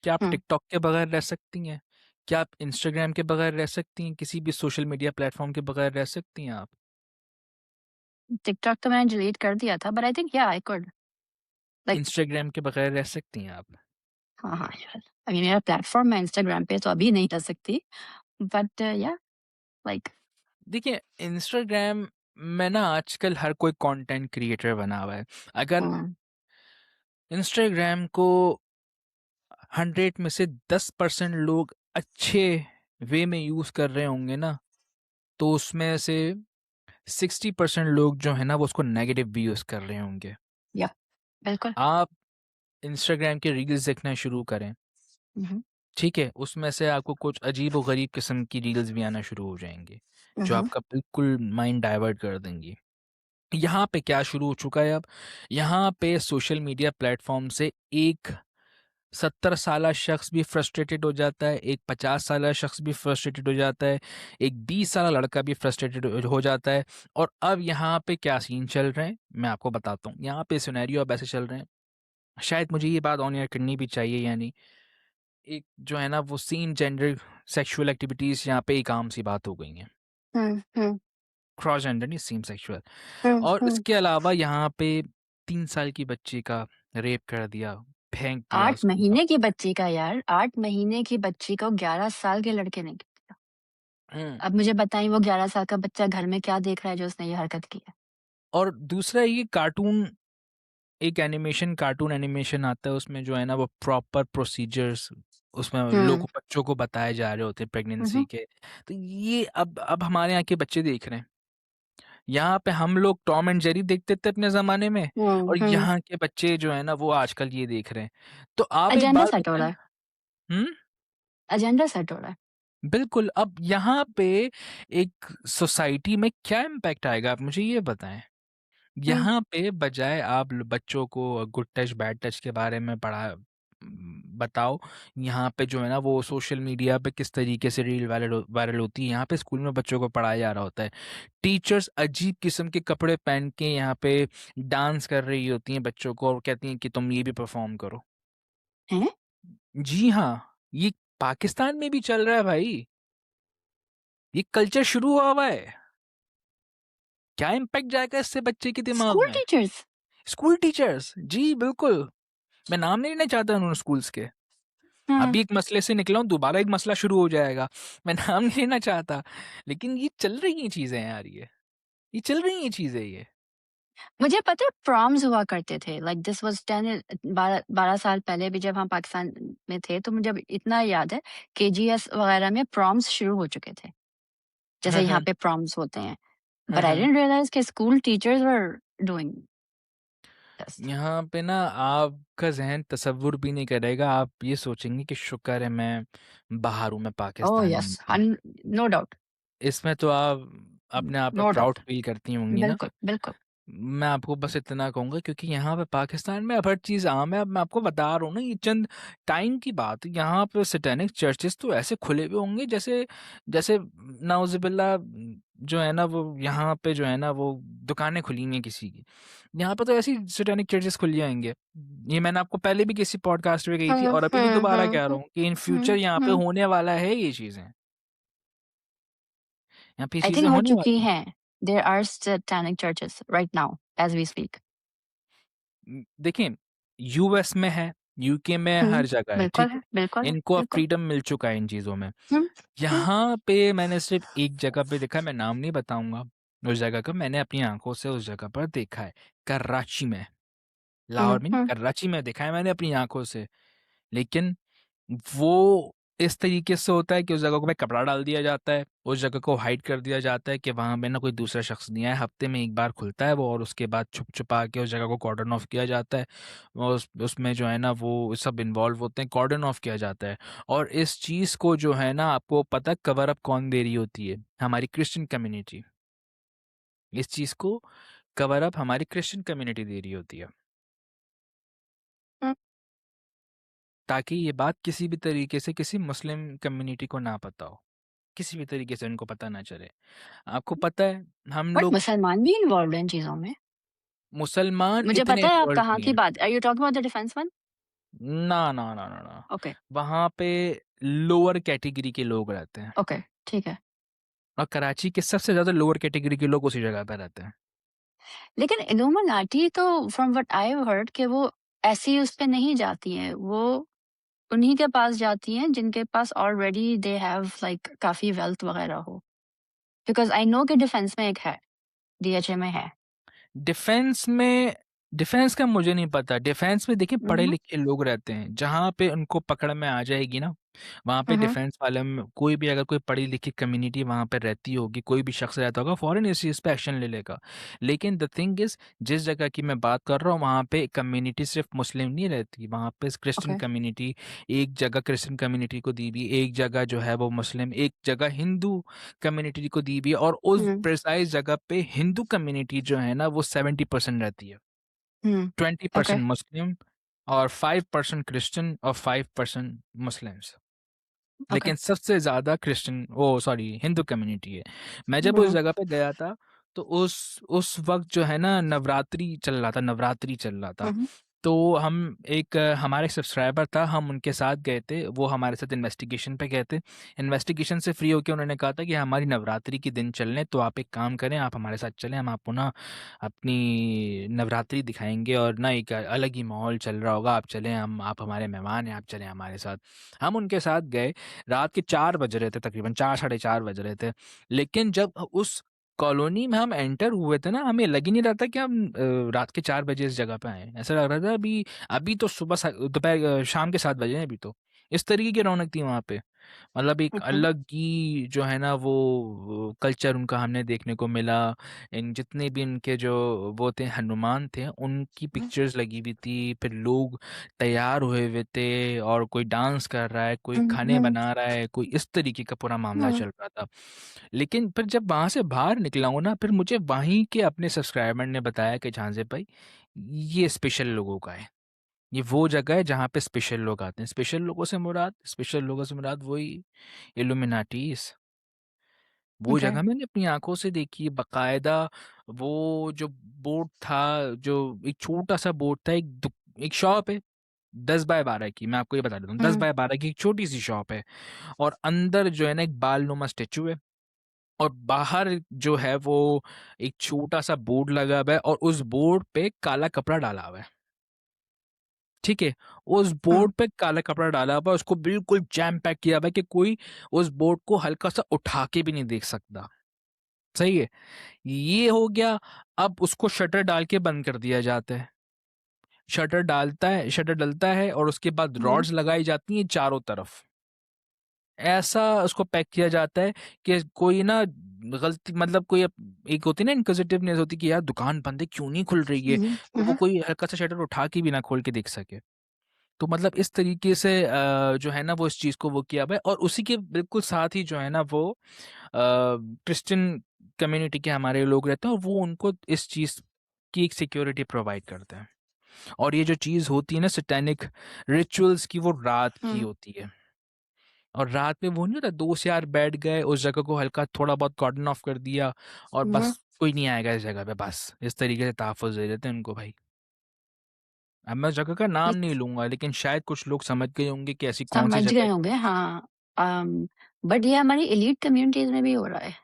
क्या आप हुँ। टिकटॉक के बगैर रह सकती हैं? क्या आप इंस्टाग्राम के बगैर रह सकती हैं? किसी भी सोशल मीडिया प्लेटफ़ॉर्म के बगैर रह सकती हैं आप? टिकटॉक तो मैंने डिलीट कर दिया था बट आई थिंक या आई कुड लाइक इंस्टाग्राम के बगैर रह सकती हैं आप? हाँ, हाँ, श्योर। अभी मेरा प्लेटफ़ॉर्म है इंस्टाग्राम पे तो अभी नहीं रह सकती बट या लाइक देखिए, इंस्टाग्राम में ना आजकल हर कोई कंटेंट क्रिएटर बना हुआ है। अगर हुँ, इंस्टाग्राम को 100 में से 10% लोग अच्छे वे में यूज़ कर रहे होंगे ना, तो उसमें से 60% लोग जो है ना वो उसको नेगेटिव भी यूज़ कर रहे होंगे। या बिल्कुल। आप इंस्टाग्राम के रील्स देखना शुरू करें, हुँ, हुँ, ठीक है? उसमें से आपको कुछ अजीब-ओ-गरीब किस्म की रील्स भी आना शुरू हो जाएँगे, हुँ, जो हुँ, आपका बिल्कुल माइंड डाइवर्ट कर देंगी। यहाँ पे क्या शुरू हो चुका है अब, यहाँ पे सोशल मीडिया प्लेटफ़ॉर्म से एक 70 साला शख्स भी फ्रस्ट्रेटेड हो जाता है, एक 50 साला शख्स भी फ्रस्ट्रेटेड हो जाता है, एक 20 साला लड़का भी फ्रस्ट्रेटेड हो जाता है। और अब यहाँ पे क्या सीन चल रहे हैं, मैं आपको बताता हूँ। यहाँ पे सिनेरियो अब ऐसे चल रहे हैं, शायद मुझे ये बात ऑन एयर करनी भी चाहिए या नहीं। एक जो है ना वो सेम जेंडर सेक्सुअल एक्टिविटीज़ यहाँ पे एक आम सी बात हो गई हैं। हुँ, हुँ, क्रॉस जेंडर नहीं, सेम सेक्सुअल। हुँ, और हुँ। इसके अलावा यहाँ पे 3 साल की बच्ची का रेप कर दिया, फेंक दिया 8 उसको। महीने की बच्ची का यार, 8 महीने की बच्ची को 11 साल के लड़के ने किया। हुँ। अब मुझे बताइए वो 11 साल का बच्चा घर में क्या देख रहा है जो उसने ये हरकत की है? और दूसरा ये कार्टून, एक कार्टून एनिमेशन आता है, उसमें जो है ना वो प्रॉपर प्रोसीजर्स उसमें हुँ, लोग बच्चों को बताए जा रहे होते हैं हुँ, प्रेगनेंसी हुँ, के। तो ये अब हमारे यहाँ के बच्चे देख रहे हैं। यहाँ पे हम लोग टॉम एंड जेरी देखते थे अपने ज़माने में, हुँ, और हुँ। यहाँ के बच्चे जो है ना वो आजकल ये देख रहे हैं। तो आप एक एजेंडा बात सेट हो रहा बताएँ। है, हुँ? एजेंडा सेट हो रहा है। बिल्कुल, अब यहाँ पे एक सोसाइटी में क्या इम्पैक्ट आएगा आप मुझे ये बताएँ? हुँ, यहाँ पे बजाय आप बच्चों को गुड टच बैड टच के बारे में बताओ, यहाँ पे जो है ना वो सोशल मीडिया पे किस तरीके से रील वायरल होती है, यहाँ पे स्कूल में बच्चों को पढ़ाया जा रहा होता है। टीचर्स अजीब किस्म के कपड़े पहन के यहाँ पे डांस कर रही होती हैं बच्चों को और कहती हैं कि तुम ये भी परफॉर्म करो। हैं? जी हाँ, ये पाकिस्तान में भी चल रहा है भाई। ये कल्चर शुरू हुआ है। क्या इम्पैक्ट जाएगा इससे बच्चे के दिमाग स्कूल में? टीचर्स? स्कूल टीचर्स, जी बिल्कुल। मैं नाम नहीं लेना चाहता उन स्कूल्स के। हाँ, अभी एक मसले से निकला हूँ, दोबारा एक मसला शुरू हो जाएगा। मैं नाम नहीं लेना चाहता, लेकिन ये चल रही हैं चीज़ें यार ये। ये चल रही हैं चीज़ें ये। मुझे पता है प्रॉम्स हुआ करते थे लाइक दिस वाज़ 10 12 साल पहले भी जब हम पाकिस्तान में थे तो मुझे इतना याद है केजीएस वगैरह में प्रॉम्स शुरू हो चुके थे। जैसे हाँ, यहाँ हाँ। पे प्रॉम्स होते हैं। But I didn't realize कि school teachers were doing this. यहाँ पे ना आपका ज़हन तसव्वुर भी नहीं करेगा, आप ये सोचेंगे कि शुक्र है मैं बाहर हूँ, मैं Oh पाकिस्तान में yes, नहीं हूँ। no doubt. इसमें तो आप अपने आप पे No प्राउड doubt. फ़ील करती होंगी ना? बिल्कुल, बिल्कुल। मैं आपको बस इतना कहूँगा क्योंकि यहाँ पे पाकिस्तान में अब हर चीज़ आम है। अब मैं आपको बता रहा हूँ ना, ये चंद टाइम की बात है। यहाँ पे सैटेनिक चर्चेज़ तो ऐसे खुले हुए होंगे जैसे जैसे नाउज़ुबिल्लाह जो है ना वो यहाँ पे जो है ना वो दुकानें खुली हैं किसी की। यहाँ पे तो ऐसी सैटेनिक चर्चेज़ खुल जाएँगे। ये मैंने आपको पहले भी किसी पॉडकास्ट में कही थी हुँ, और अभी भी हुँ, दोबारा हुँ, कह रहा हुँ, हूँ कि इन फ्यूचर हुँ, यहाँ पे हुँ। होने वाला है ये चीज़ें। यहाँ पे ये I चीज़ें think हो होने चुकी वाली हैं। हैं। There are satanic churches right now as we speak. देखिए, यूएस में है, यूके में, हुँ, हर जगह है, बिल्कुल ठीक है? है, बिल्कुल है, इनको अब बिल्कुल। फ्रीडम मिल चुका है इन चीज़ों में। हुँ, हुँ, यहाँ पे मैंने सिर्फ़ एक जगह पे देखा है, मैं नाम नहीं बताऊँगा उस जगह का, मैंने अपनी आँखों से उस जगह पर देखा है, कराची में। हुँ, लाहौर में नहीं, हुँ, कराची में देखा है मैंने अपनी आँखों से। लेकिन वो इस तरीके से होता है कि उस जगह को पे कपड़ा डाल दिया जाता है, उस जगह को हाइड कर दिया जाता है कि वहाँ पे ना कोई दूसरा शख्स नहीं आए, हफ्ते में 1 बार खुलता है वो और उसके बाद छुप-छुपा के उस जगह को कॉर्डन ऑफ किया जाता है। और उसमें जो है ना वो सब इन्वॉल्व होते हैं, कॉर्डन ऑफ किया जाता है। और इस चीज़ को जो है ना आपको पता है कवर अप कौन दे रही होती है? हमारी क्रिश्चियन कम्युनिटी। इस चीज़ को कवर अप हमारी क्रिश्चियन कम्युनिटी दे रही होती है, हुँ। ताकि ये बात किसी भी तरीके से किसी मुस्लिम कम्युनिटी को ना पता हो। किसी भी तरीके से उनको पता ना चले। आपको पता है हम बट लोग मुसलमान भी इन्वॉल्व्ड हैं इन चीज़ों में। मुसलमान मुझे इतने पता है आप इन्वॉल्व कहाँ नहीं की हैं। बात are you talking about the defence one? ना, ना, ना, ना, ना। ओके, वहाँ पे लोअर कैटेगरी के लोग रहते हैं ओके, ठीक है। और कराची के सबसे ज़्यादा लोअर कैटेगरी के लोग उसी जगह पे रहते हैं। लेकिन इल्लुमिनाटी तो from what I have heard कि वो ऐसी उस पे नहीं जाती हैं, वो उन्हीं के पास जाती हैं जिनके पास ऑलरेडी दे हैव लाइक काफ़ी वेल्थ वगैरह हो। बिकॉज़ आई नो कि डिफेंस में एक है, डीएचए में है। डिफेंस में डिफेंस का मुझे नहीं पता। डिफेंस में देखिए हुँ, हुँ, पढ़े-लिखे लोग रहते हैं। जहाँ पे उनको पकड़ में आ जाएगी ना, वहाँ पे हुँ, हुँ, डिफेंस वाले में कोई भी अगर कोई पढ़ी-लिखी कम्युनिटी वहाँ पे रहती होगी, कोई भी शख्स रहता होगा, फ़ौरन इस चीज़ पे एक्शन ले लेगा। लेकिन द थिंग इज़ जिस जगह की मैं बात कर रहा हूँ, वहाँ पे कम्युनिटी सिर्फ़ मुस्लिम नहीं रहती। वहाँ पे क्रिश्चियन ओके। कम्युनिटी, एक जगह क्रिश्चियन कम्युनिटी को दी हुई, एक जगह जो है वो मुस्लिम, एक जगह हिंदू कम्युनिटी को दी हुई है और उस हुँ, प्रिसाइज़ जगह पे हिंदू कम्युनिटी जो है ना, वो 70% रहती है। हुँ, ओके, 20% मुस्लिम और 5% क्रिश्चियन और 5% मुस्लिम्स। ओके। लेकिन सबसे ज़्यादा Christian oh sorry Hindu community है। मैं जब हुँ, उस हुँ, जगह पे गया था, तो उस वक़्त जो है ना नवरात्रि चल रहा था। हुँ, हुँ, तो हम एक हमारे सब्सक्राइबर था, हम उनके साथ गए थे, वो हमारे साथ इन्वेस्टिगेशन पे गए थे। इन्वेस्टिगेशन से फ्री होके उन्होंने कहा था कि हमारी नवरात्रि के दिन चल रहे हैं, तो आप एक काम करें, आप हमारे साथ चलें, हम आपको ना अपनी नवरात्रि दिखाएँगे और ना एक अलग ही माहौल चल रहा होगा, आप चलें, हम आप हमारे मेहमान हैं, आप चलें हमारे साथ। हम उनके साथ गए, रात के 4 बज रहे थे तकरीबन 4 साढ़े 4 बज रहे थे। लेकिन जब उस कॉलोनी में हम एंटर हुए थे ना, हमें लग ही नहीं रहा था कि हम रात के 4 बजे इस जगह पे आए हैं। ऐसा लग रहा था अभी अभी तो शाम के 7 बजे हैं अभी तो। इस तरीके की रौनक थी वहाँ पे। मतलब एक हुँ, हुँ, अलग ही जो है ना वो कल्चर उनका हमें देखने को मिला। इन जितने भी इनके जो वो थे हनुमान थे, उनकी हुँ, पिक्चर्स लगी हुई थी। फिर लोग तैयार हुए हुए थे और कोई डांस कर रहा है, कोई हुँ, खाने हुँ, बना रहा है, कोई इस तरीके का पूरा मामला हुँ, चल रहा था। लेकिन फिर जब वहाँ से बाहर निकला हूँ ना, फिर मुझे वहीं के अपने सब्सक्राइबर ने बताया कि झांझे भाई, ये स्पेशल लोगों का है। ये वो जगह है जहाँ पे स्पेशल लोग आते हैं। स्पेशल लोगों से मुराद वही इल्यूमिनाटीज़। वो ओके। जगह मैंने अपनी आँखों से देखी है बाकायदा। वो जो बोर्ड था, जो एक छोटा-सा बोर्ड था, एक शॉप है 10 बाय 12 की, मैं आपको ये बता देता हूँ। 10 हुँ, बाय 12 की एक छोटी-सी शॉप है और अंदर जो है ना एक बाल-नुमा स्टैच्यू है और बाहर जो है वो एक छोटा-सा बोर्ड लगा हुआ है और उस बोर्ड पे काला कपड़ा डाला हुआ है। ठीक है? उस हुँ, बोर्ड पे काला कपड़ा डाला हुआ है, उसको बिल्कुल जैम पैक किया हुआ है कि कोई उस बोर्ड को हल्का-सा उठा के भी नहीं देख सकता। सही है? ये हो गया, अब उसको शटर डाल के बंद कर दिया जाता है। शटर डलता है और उसके बाद हुँ, रॉड्स लगाई जाती हैं चारों तरफ। ऐसा उसको पैक किया जाता है कि कोई ना गलती मतलब कोई एक होती है ना इनक्विजिटिवनेस होती है कि यार दुकान बंद है क्यों नहीं खुल रही है, हुँ, तो वो हुँ, कोई हल्का सा शटर उठा के भी ना खोल के देख सके। तो मतलब इस तरीके से जो है ना वो इस चीज़ को वो किया हुआ है, और उसी के बिल्कुल साथ ही जो है ना वो क्रिश्चियन कम्युनिटी के हमारे लोग रहते हैं, और वो उनको इस चीज़ की एक सिक्योरिटी प्रोवाइड करते हैं। और ये जो चीज़ होती है ना सैटेनिक रिचुअल्स की, वो रात की हुँ, होती है। और रात में वो नहीं होता, दोस्त यार बैठ गए उस जगह को हल्का थोड़ा बहुत कॉर्डन ऑफ कर दिया, और हुँ, बस कोई नहीं आएगा इस जगह पे, बस इस तरीके से तहफ़्फ़ुज़ दे देते हैं उनको भाई। अब मैं उस जगह का नाम नहीं एक लूँगा, लेकिन शायद कुछ लोग समझ गए होंगे कि ऐसी कौन-सी समझ जगह गए है। होंगे हाँ, बट ये हमारी एलीट कम्युनिटीज़ में भी हो रहा है।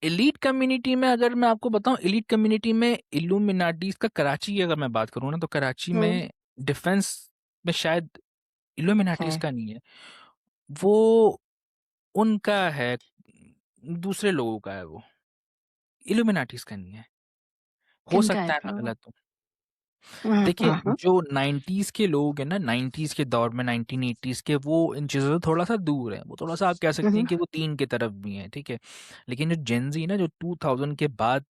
एलीट कम्युनिटी में अगर मैं आपको बताऊँ, एलीट कम्युनिटी में इल्यूमिनाटीज़ का कराची की अगर मैं बात करूँ ना, तो कराची हुँ, में डिफेंस में शायद इल्यूमिनाटीज़ है। का नहीं है। वो उनका है, दूसरे लोगों का है वो, इल्यूमिनाटीज़ का नहीं है। हो किनका है सकता है फिर मैं वो? गलत हूँ। हुँ, देखिए, हुँ, हुँ, जो 90s के लोग हैं ना, 90s के दौर में 1980s के, वो इन चीज़ों से थोड़ा-सा दूर हैं। वो थोड़ा-सा आप कह सकते हैं हुँ, कि वो दीन की तरफ भी हैं, ठीक है? लेकिन जो जेन ज़ी ना, जो 2000 के बाद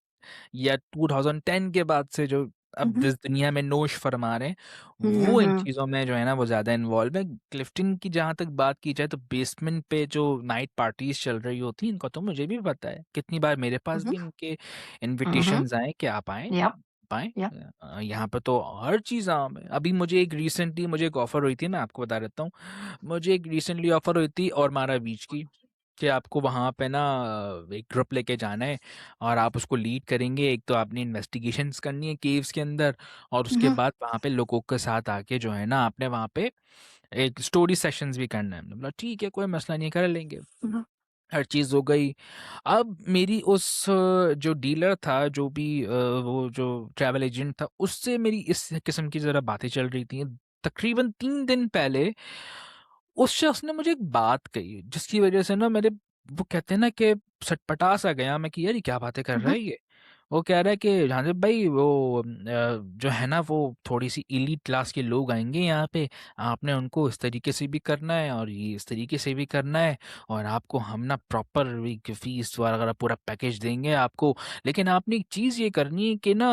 या 2010 के बाद से जो अब हुँ, जिस दुनिया में नोश फरमा रहे हैं, हुँ, वो इन हुँ, चीज़ों में जो है ना वो ज़्यादा इन्वॉल्व है। क्लिफ्टन की जहाँ तक बात की जाए, तो बेसमेंट पे जो नाइट पार्टीज़ चल रही होती हैं, इनका तो मुझे भी पता है। कितनी बार मेरे पास हुँ, भी इनके हुँ, इन्विटेशंस आए कि आप आएँ, यप, आप आएँ। यप, यहाँ पे तो हर चीज़ आम है। अभी मुझे एक रिसेंटली मुझे एक ऑफ़र हुई थी, मैं आपको बता देता हूँ। मुझे एक रिसेंटली ऑफ़र हुई थी और मारा बीच की, कि आपको वहाँ पे ना एक ग्रुप लेके जाना है, और आप उसको लीड करेंगे। एक तो आपने इन्वेस्टिगेशंस करनी है केव्स के अंदर, और उसके हुँ, बाद वहाँ पे लोगों के साथ आके जो है ना आपने वहाँ पे एक स्टोरी सेशंस भी करना है। मैंने बोला ठीक है, कोई मसला नहीं, कर लेंगे। हुँ, हर चीज़ हो गई। अब मेरी उस जो डीलर था, जो भी वो जो ट्रैवल एजेंट था, उससे मेरी इस किस्म की ज़रा बातें चल रही थी। तकरीबन 3 दिन पहले उस शख़्स ने मुझे एक बात कही, जिसकी वज़ह से ना मेरे, वो कहते हैं ना कि सटपटा सा गया मैं कि यार ये क्या बातें कर रहा हुँ, है ये? वो कह रहा है कि जानिब भाई, वो जो है ना वो थोड़ी-सी एलीट क्लास के लोग आएँगे यहाँ पे, आपने उनको इस तरीके से भी करना है और ये इस तरीके से भी करना है, और आपको हम ना प्रॉपर एक फ़ीस वगैरह पूरा पैकेज देंगे आपको। लेकिन आपने एक चीज़ ये करनी है कि ना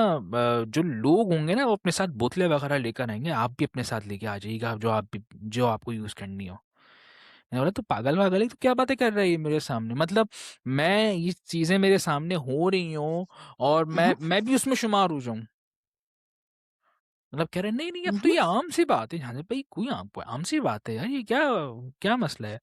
जो लोग होंगे ना वो अपने साथ बोतलें वगैरह लेकर आएँगे, आप भी अपने साथ लेके आ जाइएगा जो आपको यूज़ करनी हो। मैंने बोला, "तू पागल-वागल है? तू क्या बातें कर रहा है ये मेरे सामने? मतलब मैं ये चीज़ें मेरे सामने हो रही हों और हुँ, मैं भी उसमें शुमार हो जाऊँ।" मतलब कह रहे हैं, "नहीं, नहीं, अब तो हुँ, ये आम-सी बात है।" हाँ, भाई कोई आम-सी बात है यार, ये क्या क्या मसला है?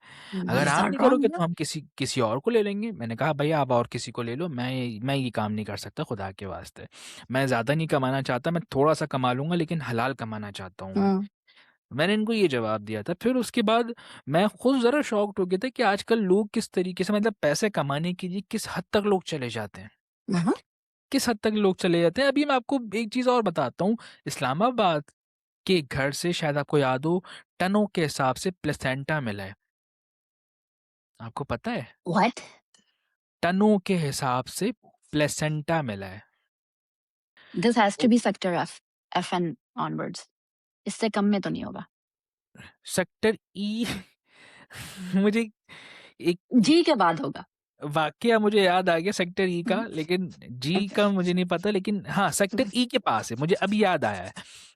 अगर इज़ आप दैट नहीं करोगे रॉन्ग? तो हम किसी किसी और को ले लेंगे। मैंने कहा, "भैया आप और किसी को ले लो, मैं ये काम नहीं कर सकता खुदा के वास्ते। मैं ज़्यादा नहीं कमाना चाहता, मैं थोड़ा-सा कमा लूँगा लेकिन हलाल कमाना चाहता हूँ मैं।" हुँ, मैंने इनको ये जवाब दिया था। फिर उसके बाद मैं खुद ज़रा शॉक्ड हो गया था कि आजकल लोग किस तरीके से, मतलब पैसे कमाने के लिए किस हद तक लोग चले जाते हैं। हुँ, किस हद तक लोग चले जाते हैं। अभी मैं आपको एक चीज़ और बताता हूँ, इस्लामाबाद के घर से शायद आपको याद हो, टनों के हिसाब से प्लेसेंटा मिला है। आपको पता है? व्हाट? टनों के हिसाब से प्लेसेंटा मिला है। दिस हैज़ टू वो बी सेक्टर एफ, एफएन ऑनवर्ड्स, इससे कम में तो नहीं होगा। सेक्टर ई मुझे एक जी के बाद होगा। वाकया मुझे याद आ गया सेक्टर ई का, हुँ, लेकिन जी का मुझे नहीं पता, लेकिन हाँ, सेक्टर ई के पास है, मुझे अभी याद आया है।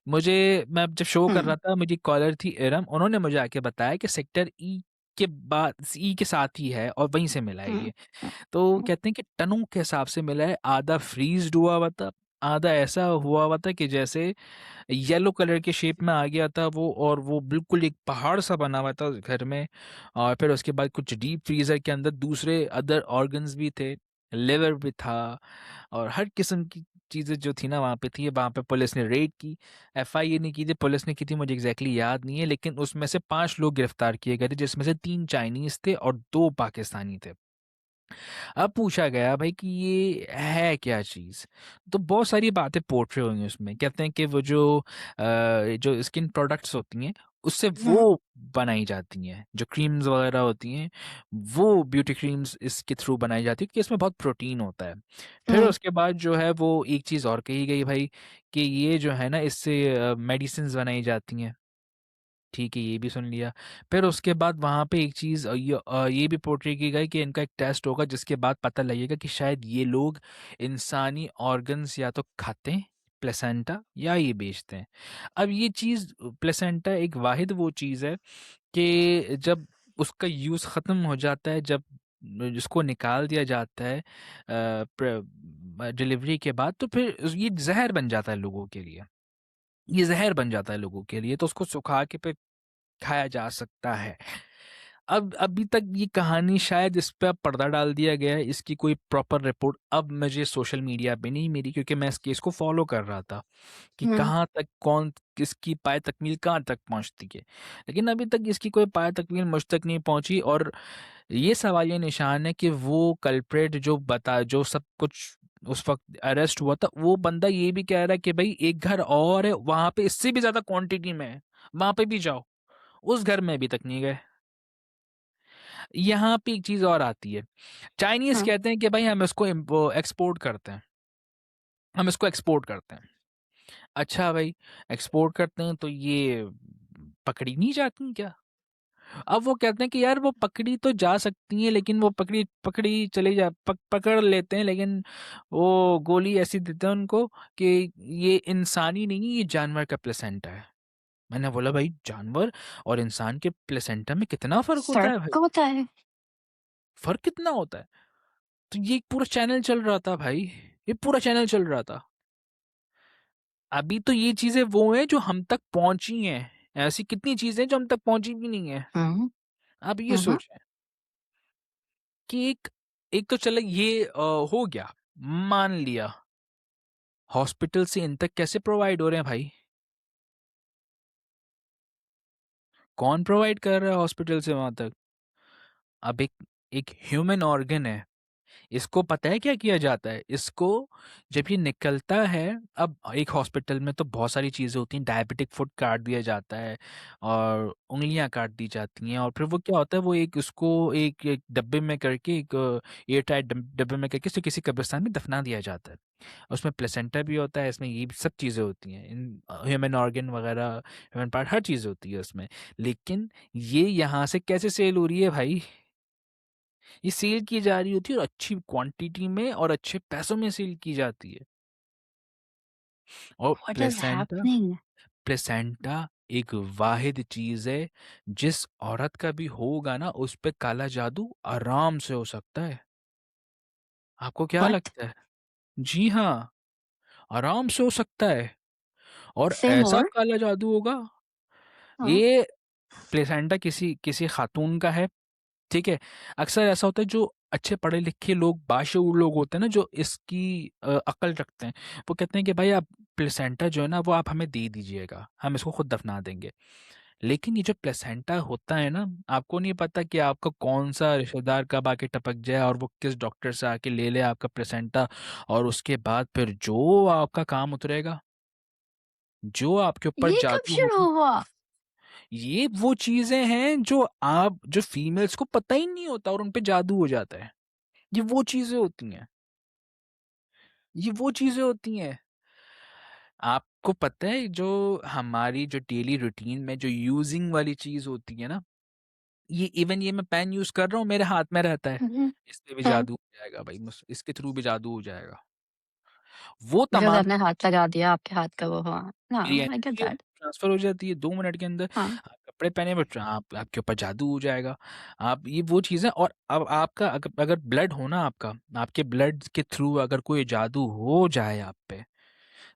मुझे मैं जब शो कर हुँ, रहा था, मेरी कॉलर थी इरम, उन्होंने मुझे आके बताया कि सेक्टर ई के बाद ई के साथ ही है और वहीं से मिला है हुँ, ये। हुँ, तो हुँ, कहते हैं कि टनों के हिसाब से मिला है, आधा फ्रीज़्ड हुआ हुआ था, आधा ऐसा हुआ हुआ था कि जैसे येलो कलर के शेप में आ गया था वो, और वो बिल्कुल एक पहाड़ सा बना हुआ था उस घर में। और फिर उसके बाद कुछ डीप फ्रीज़र के अंदर दूसरे अदर ऑर्गन्स भी थे, लिवर भी था, और हर किस्म की चीज़ें जो थी ना वहाँ पे थी। वहाँ पे पुलिस ने रेड की, एफआईए नहीं की थी, पुलिस ने की थी, मुझे एग्ज़ैक्टली याद नहीं है, लेकिन उसमें से 5 लोग गिरफ्तार किए गए थे, जिसमें से 3 चाइनीज़ थे और 2 पाकिस्तानी थे। अब पूछा गया भाई कि ये है क्या चीज़? तो बहुत सारी बातें पोर्ट्रे हुई हैं उसमें। कहते हैं कि वो जो स्किन प्रोडक्ट्स होती हैं, उससे हुँ, वो बनाई जाती हैं। जो क्रीम्स वगैरह होती हैं, वो ब्यूटी क्रीम्स इसके थ्रू बनाई जाती हैं, क्योंकि इसमें बहुत प्रोटीन होता है। फिर हुँ, उसके बाद जो है वो एक चीज़ और कही गई भाई, कि ये जो है ना इससे मेडिसिन्स बनाई जाती हैं। ठीक है, ये भी सुन लिया। फिर उसके बाद वहाँ पे एक चीज़ ये भी पोर्ट्रे की गई कि इनका एक टेस्ट होगा जिसके बाद पता लगेगा कि शायद ये लोग इंसानी ऑर्गन्स या तो खाते हैं, प्लेसेंटा, या ये बेचते हैं। अब ये चीज़ प्लेसेंटा एक वाहिद वो चीज़ है कि जब उसका यूज़ ख़त्म हो जाता है, जब उसको निकाल दिया जाता है डिलीवरी के बाद, तो फिर ये ज़हर बन जाता है लोगों के लिए। ये ज़हर बन जाता है लोगों के लिए, तो उसको सुखा के फिर खाया जा सकता है। अब अभी तक ये कहानी शायद इस पे अब पर्दा डाल दिया गया है, इसकी कोई प्रॉपर रिपोर्ट अब मुझे सोशल मीडिया पे नहीं मिली, क्योंकि मैं इस केस को फॉलो कर रहा था कि हुँ, कहाँ तक कौन किसकी पाय तकमील कहाँ तक पहुँचती है। लेकिन अभी तक इसकी कोई पाय तकमील मुझ तक नहीं पहुँची, और ये सवालिया निशान है कि वो कल्प्रेट जो सब कुछ उस वक़्त अरेस्ट हुआ था, वो बंदा ये भी कह रहा है कि भई एक घर और है, वहाँ पे इससे भी ज़्यादा क्वांटिटी में है, वहाँ पे भी जाओ। उस घर में अभी तक नहीं गए। यहाँ पे एक चीज़ और आती है। चाइनीज़ हाँ, कहते हैं कि भाई हम इसको एक्सपोर्ट करते हैं, हम इसको एक्सपोर्ट करते हैं। अच्छा भाई, एक्सपोर्ट करते हैं तो ये पकड़ी नहीं जाती क्या? अब वो कहते हैं कि यार वो पकड़ी तो जा सकती हैं, लेकिन वो पकड़ी पकड़ी चली जा पकड़ लेते हैं, लेकिन वो गोली ऐसी देते हैं उनको कि ये इंसानी नहीं है, ये जानवर का प्लेसेंटा है। मैंने बोला भाई जानवर और इंसान के प्लेसेंटा में कितना फ़र्क होता है भाई? फ़र्क होता है। फ़र्क कितना होता है? तो ये पूरा चैनल चल रहा था भाई, ये पूरा चैनल चल रहा था। अभी तो ये चीज़ें वो हैं जो हम तक पहुँची हैं, ऐसी कितनी चीज़ें हैं जो हम तक पहुँची भी नहीं हैं। हुँ, आप ये हुँ, हुँ। सोचें कि एक एक तो चलो ये हो गया, मान लिया, हॉस्पिटल से इन तक कैसे प्रोवाइड हो रहे हैं भाई? कौन प्रोवाइड कर रहा है हॉस्पिटल से वहाँ तक? अब एक एक ह्यूमन ऑर्गन है, इसको पता है क्या किया जाता है? इसको जब ये निकलता है, अब एक हॉस्पिटल में तो बहुत सारी चीज़ें होती हैं, डायबिटिक फुट काट दिया जाता है और उँगलियाँ काट दी जाती हैं, और फिर वो क्या होता है, वो एक उसको एक डब्बे में करके, एक एयर टाइट डब्बे में करके इसे किसी कब्रिस्तान में दफना दिया जाता है। उसमें प्लेसेंटा भी होता है, इसमें ये सब चीज़ें होती हैं, इन ह्यूमन ऑर्गन वगैरह, ह्यूमन पार्ट, हर चीज़ होती है उसमें। लेकिन ये यहाँ से कैसे सेल हो रही है भाई? ये सेल की जा रही होती है और अच्छी क्वांटिटी में और अच्छे पैसों में सेल की जाती है। और व्हाट इज़ हैपनिंग? प्लेसेंटा एक वाहिद चीज़ है, जिस औरत का भी होगा ना उस पे काला जादू आराम से हो सकता है। आपको क्या व्हाट? लगता है? जी हाँ, आराम से हो सकता है, और से ऐसा मोर? काला जादू होगा, हाँ, ये प्लेसेंटा किसी किसी खातून का है, ठीक है? अक्सर ऐसा होता है, जो अच्छे पढ़े-लिखे लोग, बाशऊर लोग होते हैं ना, जो इसकी अक्ल रखते हैं, वो कहते हैं कि भाई आप प्लेसेंटा जो है ना वो आप हमें दे दीजिएगा, हम इसको खुद दफ़ना देंगे। लेकिन ये जो प्लेसेंटा होता है ना, आपको नहीं पता कि आपका कौन-सा रिश्तेदार कब आके टपक जाए और वो किस डॉक्टर से आके ले ले आपका प्लेसेंटा, और उसके बाद फिर जो आपका काम उतरेगा, जो आपके ऊपर ये कब जादू शुरू होगा, हुआ? ये वो चीज़ें हैं जो फीमेल्स को पता ही नहीं होता और उन पे जादू हो जाता है। ये वो चीज़ें होती हैं, ये वो चीज़ें होती हैं। आपको पता है जो हमारी जो डेली रूटीन में जो यूज़िंग वाली चीज़ होती है ना, ये इवन ये मैं पेन यूज़ कर रहा हूँ, मेरे हाथ में रहता है। हुँ, हुँ। इससे भी हाँ, जादू हो जाएगा भाई, मुस इसके थ्रू भी जादू हो जाएगा। वो बिकॉज़ तमाम आपने हाथ लगा दिया, आपके हाथ का वो हुआ। मेरी हाँ, आई गेट एनर्जी है, दैट। ट्रांसफ़र हो जाती है 2 मिनट के अंदर। हाँ। आप कपड़े पहने बट आप आपके ऊपर जादू हो जाएगा। आप ये वो चीज़ है, और अब आपका अगर ब्लड हो ना आपका, आपके ब्लड के थ्रू अगर कोई जादू हो जाए आप पे,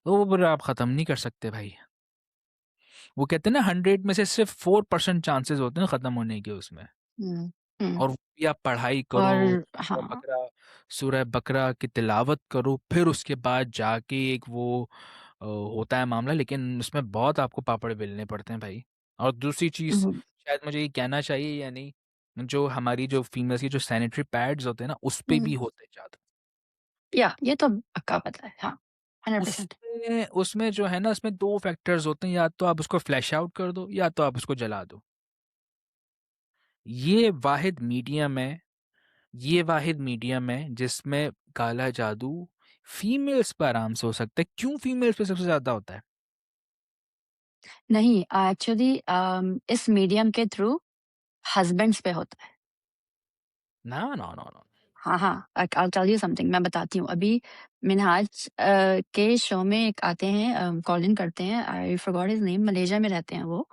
तो वो फिर आप ख़त्म नहीं कर सकते भाई। वो कहते हैं ना 100 में से सिर्फ़ 4% चांसेस होते हैं ख़त्म होने के उसमें, हुँ, हुँ। और वो भी आप पढ़ाई करो, और हाँ। सूरह बकरा की तिलावत करो, फिर उसके बाद जाके एक वो होता है मामला, लेकिन उसमें बहुत आपको पापड़ बेलने पड़ते हैं भाई। और दूसरी चीज़, हुँ, शायद मुझे ये कहना चाहिए या नहीं, जो हमारी जो फीमेल्स की जो सैनिटरी पैड्स होते हैं ना, उस पे हुँ। भी होते हैं जादू। या ये तो पक्का पता है। हाँ, 100%। उसमें उसमें जो है ना, उसमें 2 फैक्टर्स होते हैं, या तो आप उसको फ्लैश आउट कर दो या तो आप उसको जला दो। ये वाहिद मीडियम है, ये वाहिद मीडियम है जिसमें काला जादू फीमेल्स पे आराम से हो सकता है। क्यों फीमेल्स पे सबसे ज़्यादा होता है? नहीं, एक्चुअली इस मीडियम के थ्रू हस्बैंड्स पे होता है। No, no, no, no. हाँ, हाँ, I will tell you something, मैं बताती हूँ। अभी मिनहाज के शो में एक आते हैं, कॉल इन करते हैं, I forgot his name, Malaysia में रहते हैं वो,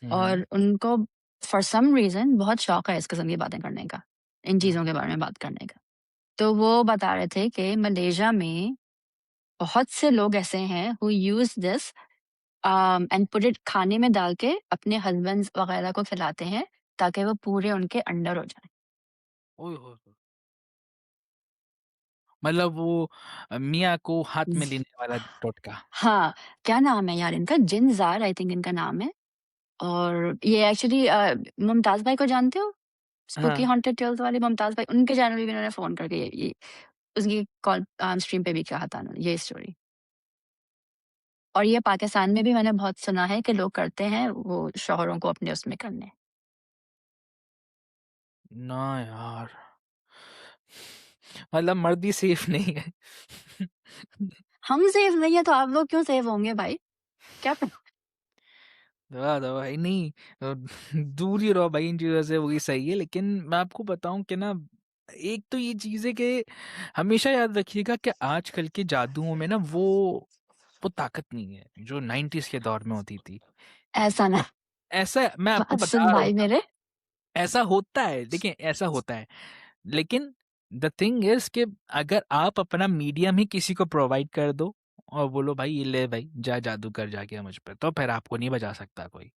हुँ, हुँ। और उनको फॉर सम रीज़न बहुत शौक है इस किस्म की बातें करने का, इन हुँ, चीज़ों के बारे में बात करने का। तो वो बता रहे थे कि मलेशिया में बहुत से लोग ऐसे हैं who use this and put it खाने में डाल के अपने हस्बैंड्स वगैरह को खिलाते हैं, ताकि वो पूरे उनके अंडर हो जाएँ। ओह हो! हो! मतलब वो मियाँ को हाथ में लेने वाला टोटका। हाँ, क्या नाम है यार इनका? जिनज़ार आई थिंक इनका नाम है। और ये एक्चुअली मुमताज़ भाई को जानते हो? स्पूकी हाँ, हॉन्टेड टेल्स वाले मुमताज़ भाई, उनके चैनल पे भी इन्होंने फ़ोन करके ये उसकी कॉल स्ट्रीम पे भी कहा था उन्होंने ये स्टोरी। और ये पाकिस्तान में भी मैंने बहुत सुना है कि लोग करते हैं, वो शौहरों को अपने उसमें करने। ना यार, मतलब मर्द ही सेफ नहीं है। हम सेफ नहीं है तो आप लोग क्यों सेफ होंगे भाई? क्या प दवा दवा भाई नहीं, दूर ही रहो भाई इन चीज़ों से, वही सही है। लेकिन मैं आपको बताऊँ कि ना, एक तो ये चीज़ है कि हमेशा याद रखिएगा कि आजकल के जादुओं में ना वो ताकत नहीं है जो 90s के दौर में होती थी। ऐसा ना ऐसा मैं आपको बात बता सुन रहा हूँ भाई ना, मेरे। ऐसा होता है, देखिए ऐसा होता है। लेकिन द थिंग इज़ कि अगर आप अपना मीडियम ही किसी को प्रोवाइड कर दो और बोलो भाई ये ले भाई जा जादू कर जाके मुझ पे, तो फिर आपको नहीं बचा सकता कोई।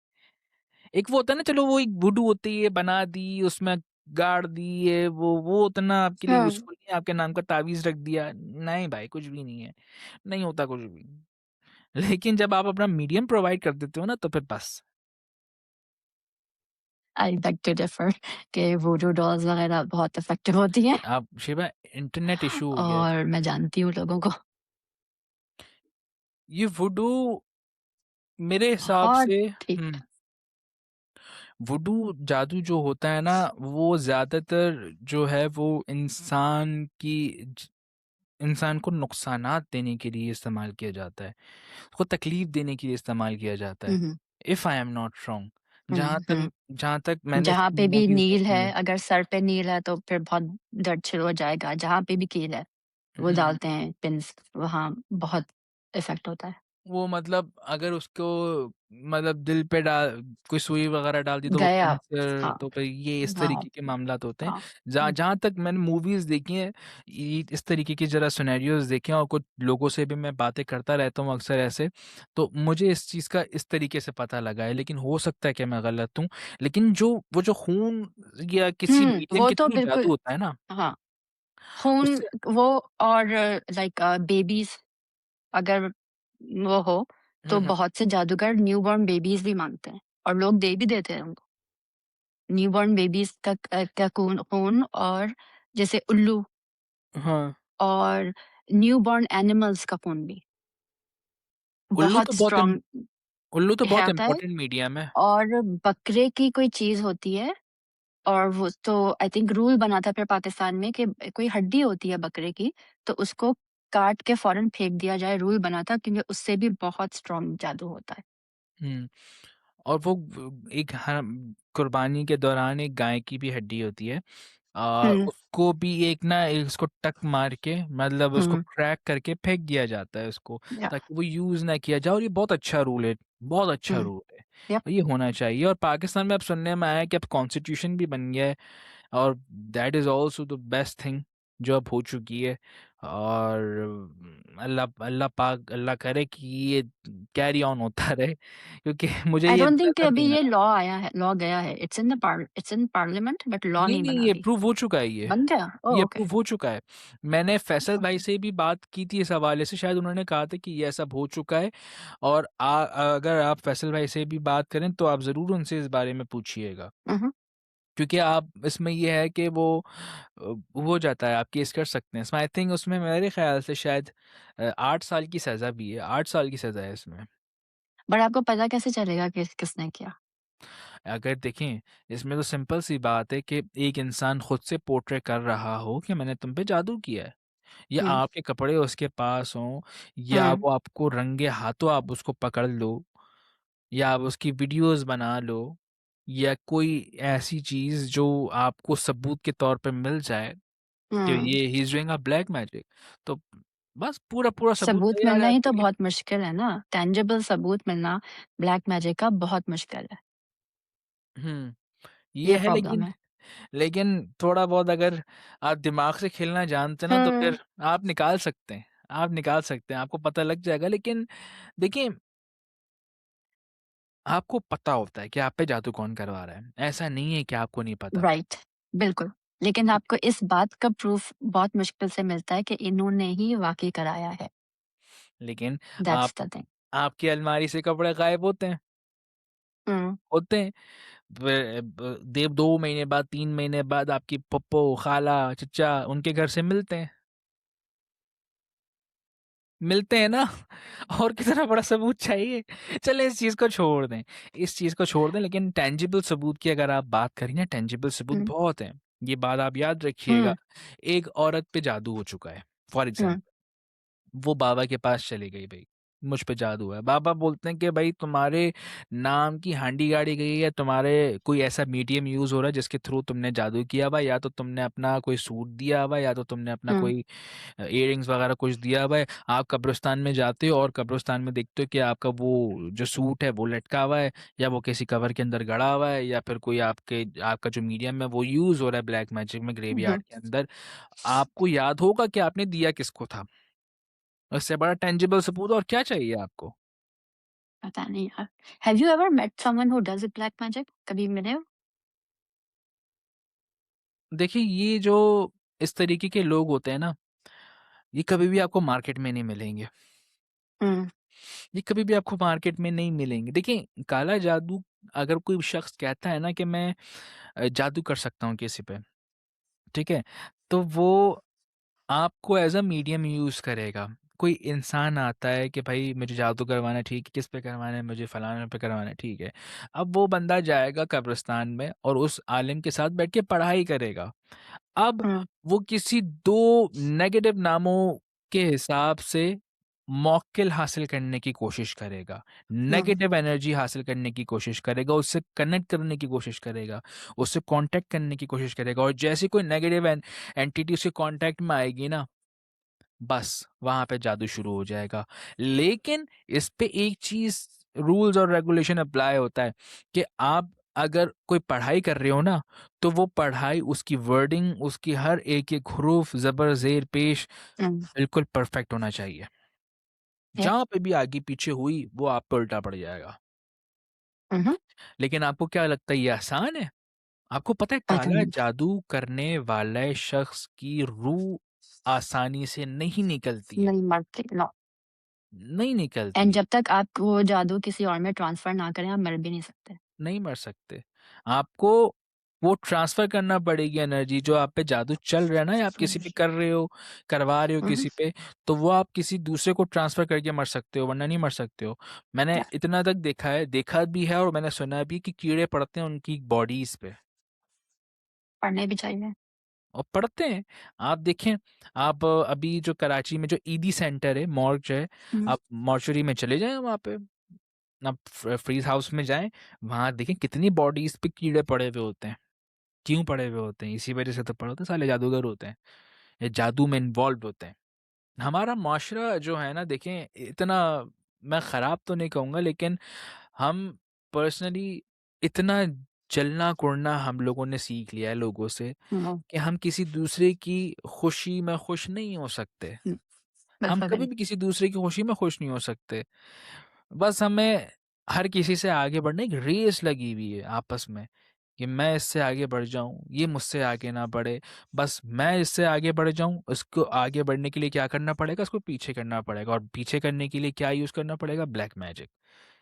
एक वो होता है ना, चलो वो एक वुडू होती है, बना दी, उसमें गाड़ दी है, वो उतना आपके लिए हाँ, यूज़फुल नहीं है, आपके नाम का तावीज़ रख दिया। नहीं भाई कुछ भी नहीं है, नहीं होता कुछ भी। लेकिन जब आप अपना मीडियम प्रोवाइड कर देते हो ना, तो फिर बस। आई बेग टू डिफर कि वूडू डॉल्स वगैरह बहुत इफ़ेक्टिव होती हैं आप शिवा, इंटरनेट इश्यू हो गया है। और मैं जानती हूँ लोगों को ये वुडू मेरे हिसाब बहुत से ठीक। वुडू जादू जो होता है ना, वो ज़्यादातर जो है वो इंसान को नुकसानात देने के लिए इस्तेमाल किया जाता है, उसको तकलीफ देने के लिए इस्तेमाल किया जाता हुँ, है। हुँ। If I am not wrong, हुँ, हुँ। जहाँ तक मैंने जहाँ इसकी पे भी मूवीज़ नील देखी है, है। अगर सर पे नील है तो फिर बहुत दर्द शुरू हो जाएगा, जहाँ पे भी कील है, वो हुँ। डालते हैं पिन्स, वहाँ बहुत इफ़ेक्ट होता है। वो मतलब अगर उसको मतलब दिल पे डाल कोई सुई वगैरह डाल दी तो वो गया। कैंसर, हाँ, तो फिर ये इस हाँ, तरीके के मामलात होते हैं। हाँ। जहाँ हुँ, जहाँ तक मैंने मूवीज़ देखी हैं, इस तरीके की ज़रा सिनेरियोज़ देखे हैं और कुछ लोगों से भी मैं बातें करता रहता हूँ अक्सर ऐसे, तो मुझे इस चीज़ का इस तरीके से पता लगा है। लेकिन हो सकता है कि मैं गलत हूँ। लेकिन वो जो खून या किसी मीडियम वो के तो थ्रू जादू बिल्कुल। होता है ना, हाँ, खून उससे वो। और लाइक बेबीज़ अगर वो हो, हुँ, तो हुँ। बहुत से जादूगर न्यूबॉर्न बेबीज़ भी माँगते हैं और लोग दे भी देते हैं उनको। न्यूबॉर्न बेबीज़ का खून खून और जैसे उल्लू हाँ, और न्यूबॉर्न एनिमल्स का खून भी उल्लू बहुत तो बहुत इम स्ट्रॉन्ग उल्लू तो है बहुत होता है। इम्पोर्टेंट मीडियम है। और बकरे की कोई चीज़ होती है, और वो तो आई थिंक रूल बना था फिर पाकिस्तान में कि कोई हड्डी होती है बकरे की, तो उसको काट के फ़ौरन फेंक दिया जाए, रूल बना था क्योंकि उससे भी बहुत स्ट्रॉन्ग जादू होता है। हुँ। और वो एक कुर्बानी के दौरान एक गाय की भी हड्डी होती है। हुँ, उसको भी एक ना उसको टक मार के, मतलब उसको हुँ, क्रैक करके फेंक दिया जाता है उसको, या ताकि वो यूज़ ना किया जाए। और ये बहुत अच्छा रूल है, बहुत अच्छा हुँ, रूल है। यप। और ये होना चाहिए। और पाकिस्तान में अब सुनने में आया है कि अब कॉन्स्टिट्यूशन भी बन गया है, और that is also the best thing जो अब हो चुकी है। और अल्लाह अल्लाह पाक अल्लाह करे कि ये कैरी ऑन होता रहे, क्योंकि मुझे आई ये डोंट थिंक कि नज़र अभी नहीं आ ये रहा। लॉ गया है। It's in parliament but law नहीं, नहीं नहीं, बना ये अभी। अप्रूव हो चुका है ये। बन गया? ये ओह! ओके, अप्रूव हो चुका है। मैंने फैसल भाई ओके। से भी बात की थी इस हवाले से, शायद उन्होंने कहा था कि ये सब हो चुका है। और अगर आप फैसल भाई से भी बात करें तो आप ज़रूर उनसे इस बारे में पूछिएगा। हुँ, हुँ। क्योंकि आप इसमें ये है कि वो हो जाता है, आप केस कर सकते हैं इसमें। आई थिंक उसमें मेरे ख़्याल से शायद 8 साल की सज़ा भी है, 8 साल की सज़ा है इसमें। बट आपको पता कैसे चलेगा कि किसने किया? अगर देखें, इसमें तो सिंपल सी बात है कि एक इंसान खुद से पोर्ट्रे कर रहा हो कि मैंने तुम पे जादू किया है, या हुँ, आपके कपड़े उसके पास हों, या हुँ। वो आपको रंगे हाथों आप उसको पकड़ लो, या आप उसकी वीडियोस बना लो, या कोई ऐसी चीज जो आपको सबूत के तौर पे मिल जाए कि हुँ। ये he is doing a black magic, तो बस पूरा पूरा सबूत सबूत तैयार है मिलना ही आपके तो लिए। बहुत मुश्किल है ना, टैंजिबल सबूत मिलना ब्लैक मैजिक का बहुत मुश्किल है, ये ये है, प्रॉब्लम लेकिन है। थोड़ा बहुत अगर आप दिमाग से खेलना जानते हैं ना, तो हुँ, फिर आप निकाल सकते हैं, आपको पता लग जाएगा। लेकिन देखिए, आपको पता होता है कि आप पे जादू कौन करवा रहा है, ऐसा नहीं है कि आपको नहीं पता। राइट, बिल्कुल। लेकिन ठीक। आपको इस बात का प्रूफ़ बहुत मुश्किल से मिलता है कि इन्होंने ही वाक़ई कराया है, लेकिन आप दैट्स द थिंग। आपकी अलमारी से कपड़े गायब हुँ, होते हैं। देव 2 महीने बाद, 3 महीने बाद आपकी पप्पो, खाला, चचा उनके घर से मिलते हैं ना। और कितना बड़ा सबूत चाहिए? चलें इस चीज़ को छोड़ दें, लेकिन टेंजिबल सबूत की अगर आप बात करें ना, टेंजिबल सबूत हुँ, बहुत हैं। ये बात आप याद रखिएगा। हुँ, एक औरत पे जादू हो चुका है, फॉर हुँ, एग्ज़ाम्पल, वो बाबा के पास चली गई भई, मुझ पे जादू है। बाबा बोलते हैं कि भई तुम्हारे नाम की हांडी गाड़ी गई है, तुम्हारे कोई ऐसा मीडियम यूज़ हो रहा है जिसके थ्रू तुमने जादू किया हुआ है, या तो तुमने अपना कोई सूट दिया हुआ है, या तो तुमने अपना हुँ, कोई इयररिंग्स वगैरह कुछ दिया हुआ है। आप कब्रिस्तान में जाते हो और कब्रिस्तान में देखते हो कि आपका वो जो सूट है वो लटका हुआ है, या वो किसी कवर के अंदर गड़ा हुआ है, या फिर कोई आपका जो मीडियम है वो यूज़ हो रहा है ब्लैक मैजिक में हुँ, ग्रेवयार्ड के अंदर। आपको याद होगा कि आपने दिया किसको था। इससे बड़ा टेंजिबल सबूत और क्या चाहिए आपको? पता नहीं यार। Have you ever met someone who does black magic? कभी मिले हो? देखिए, ये जो इस तरीके के लोग होते हैं ना, ये कभी भी आपको मार्केट में नहीं मिलेंगे। हुँ, ये कभी भी आपको मार्केट में नहीं मिलेंगे। देखिए, काला जादू, अगर कोई शख्स कहता है ना कि मैं जादू कर सकता हूँ किसी पे, ठीक है? तो वो आपको एज़ अ मीडियम यूज़ करेगा। कोई इंसान आता है कि भाई मुझे जादू करवाना है, ठीक है, किस पे करवाना है? मुझे फलाने पे करवाना है, ठीक है। अब वो बंदा जाएगा कब्रिस्तान में और उस आलिम के साथ बैठ के पढ़ाई करेगा। अब हुँ, वो किसी 2 नेगेटिव नामों के हिसाब से मौक्किल हासिल करने की कोशिश करेगा, हुँ, नेगेटिव एनर्जी हासिल करने की कोशिश करेगा, उससे कनेक्ट करने की कोशिश करेगा, उससे कॉन्टैक्ट करने की कोशिश करेगा, और जैसे कोई नेगेटिव एंटिटी उसके कॉन्टैक्ट में आएगी ना, बस वहाँ पे जादू शुरू हो जाएगा। लेकिन इस पे एक चीज़, रूल्स और रेगुलेशन अप्लाई होता है कि आप अगर कोई पढ़ाई कर रहे हो ना, तो वो पढ़ाई, उसकी वर्डिंग, उसकी हर एक-एक हुरूफ, ज़बर, ज़ेर, पेश हुँ, बिल्कुल परफेक्ट होना चाहिए। या जहाँ पे भी आगे-पीछे हुई, वो आप पे उल्टा पड़ जाएगा। हुँ, हुँ, लेकिन आपको क्या लगता है ये आसान है? आपको पता है आई काला थिंक जादू करने वाले शख्स की रूह आसानी से नहीं निकलती है, नहीं मरते, नो। नहीं एंड निकलती है। जब तक आप वो जादू किसी और में ट्रांसफ़र ना करें, आप मर भी नहीं सकते। नहीं मर सकते। आपको वो ट्रांसफ़र करना पड़ेगी एनर्जी, जो आप पे जादू चल रहा है ना, या आप किसी पे कर रहे हो, करवा रहे हो हुँ, हुँ, किसी पे, तो वो आप किसी दूसरे को ट्रांसफ़र करके मर सकते हो, वरना नहीं मर सकते हो। मैंने या इतना तक देखा भी है, और मैंने सुना भी कि कीड़े पड़ते हैं उनकी बॉडीज़ पे, पढ़ने भी चाहिए। और पड़ते हैं। आप देखें, आप अभी जो कराची में जो ईदी सेंटर है, मॉर्ग है, हुँ, आप मॉर्चरी में चले जाएँ वहाँ पे, आप फ्रीज़ हाउस में जाएँ, वहाँ देखें कितनी बॉडीज़ पे कीड़े पड़े हुए होते हैं। क्यों पड़े हुए होते हैं? इसी वजह से तो पड़े होते हैं, साले जादूगर होते हैं, ये जादू में इन्वॉल्व्ड होते हैं। हमारा माशरा जो है ना, देखें, इतना मैं ख़राब तो नहीं कहूँगा, लेकिन हम पर्सनली इतना जलना-कुढ़ना हम लोगों ने सीख लिया है लोगों से, हुँ, कि हम किसी दूसरे की खुशी में खुश नहीं हो सकते। हुँ, हम बिल्कुल भी कभी नहीं। भी किसी दूसरे की खुशी में खुश नहीं हो सकते। बस हमें हर किसी से आगे बढ़ने की रेस लगी हुई है आपस में, कि मैं इससे आगे बढ़ जाऊँ, ये मुझसे आगे ना बढ़े। बस मैं इससे आगे बढ़ जाऊँ, उसको आगे बढ़ने के लिए क्या करना पड़ेगा? उसको पीछे करना पड़ेगा, और पीछे करने के लिए क्या यूज़ करना पड़ेगा? Black magic.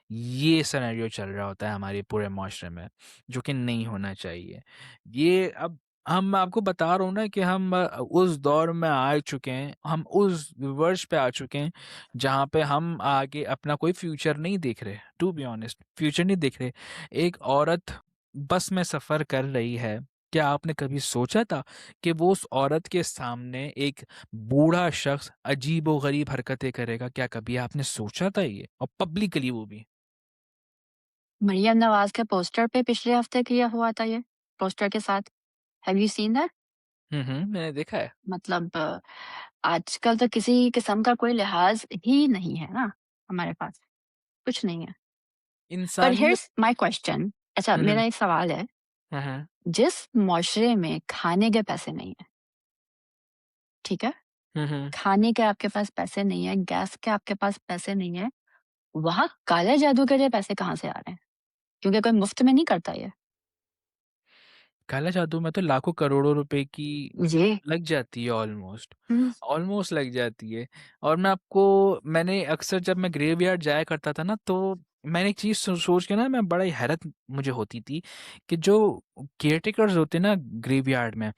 ये सिनेरियो चल रहा होता है हमारे पूरे माशरे में, जो कि नहीं होना चाहिए। ये अब हम मैं आपको बता रहा हूँ ना कि हम उस दौर में आ चुके हैं, हम उस वर्ष पे आ चुके हैं, जहाँ पे हम आगे अपना कोई फ्यूचर नहीं देख रहे, टू बी ऑनेस्ट, फ्यूचर नहीं देख रहे। एक औरत बस में सफ़र कर रही है, क्या आपने कभी सोचा था कि वो उस औरत के सामने एक बूढ़ा शख्स अजीबो-गरीब हरकतें करेगा? क्या कभी आपने सोचा था ये? और पब्लिकली वो भी? मरियम नवाज के पोस्टर पे पिछले हफ्ते किया हुआ था ये, पोस्टर के साथ। Have you seen that? मैंने देखा है। मतलब आजकल तो किसी किस्म का कोई लिहाज ही नहीं है ना हमारे पास, कुछ नहीं है। पर इंसानियत। हियर्स माय क्वेश्चन, अच्छा हुँ, मेरा हुँ। एक सवाल है, हाँ, हाँ। जिस मुआशरे में खाने के पैसे नहीं है, ठीक है? हुँ, हुँ। खाने के आपके पास पैसे नहीं है, गैस के आपके पास पैसे नहीं है, वहाँ काले जादू के लिए पैसे कहाँ से आ रहे हैं? क्योंकि कोई मुफ्त में नहीं करता ये। काला जादू में तो लाखों करोड़ों रुपए की ये लग जाती है ऑलमोस्ट, हुँ, ऑलमोस्ट लग जाती है। और मैंने अक्सर जब मैं ग्रेवयार्ड जाया करता था ना, तो मैंने एक चीज़ सोच के ना मैं बड़ा ही हैरत मुझे होती थी कि जो केयरटेकर्स होते हैं ना ग्रेवयार्ड में,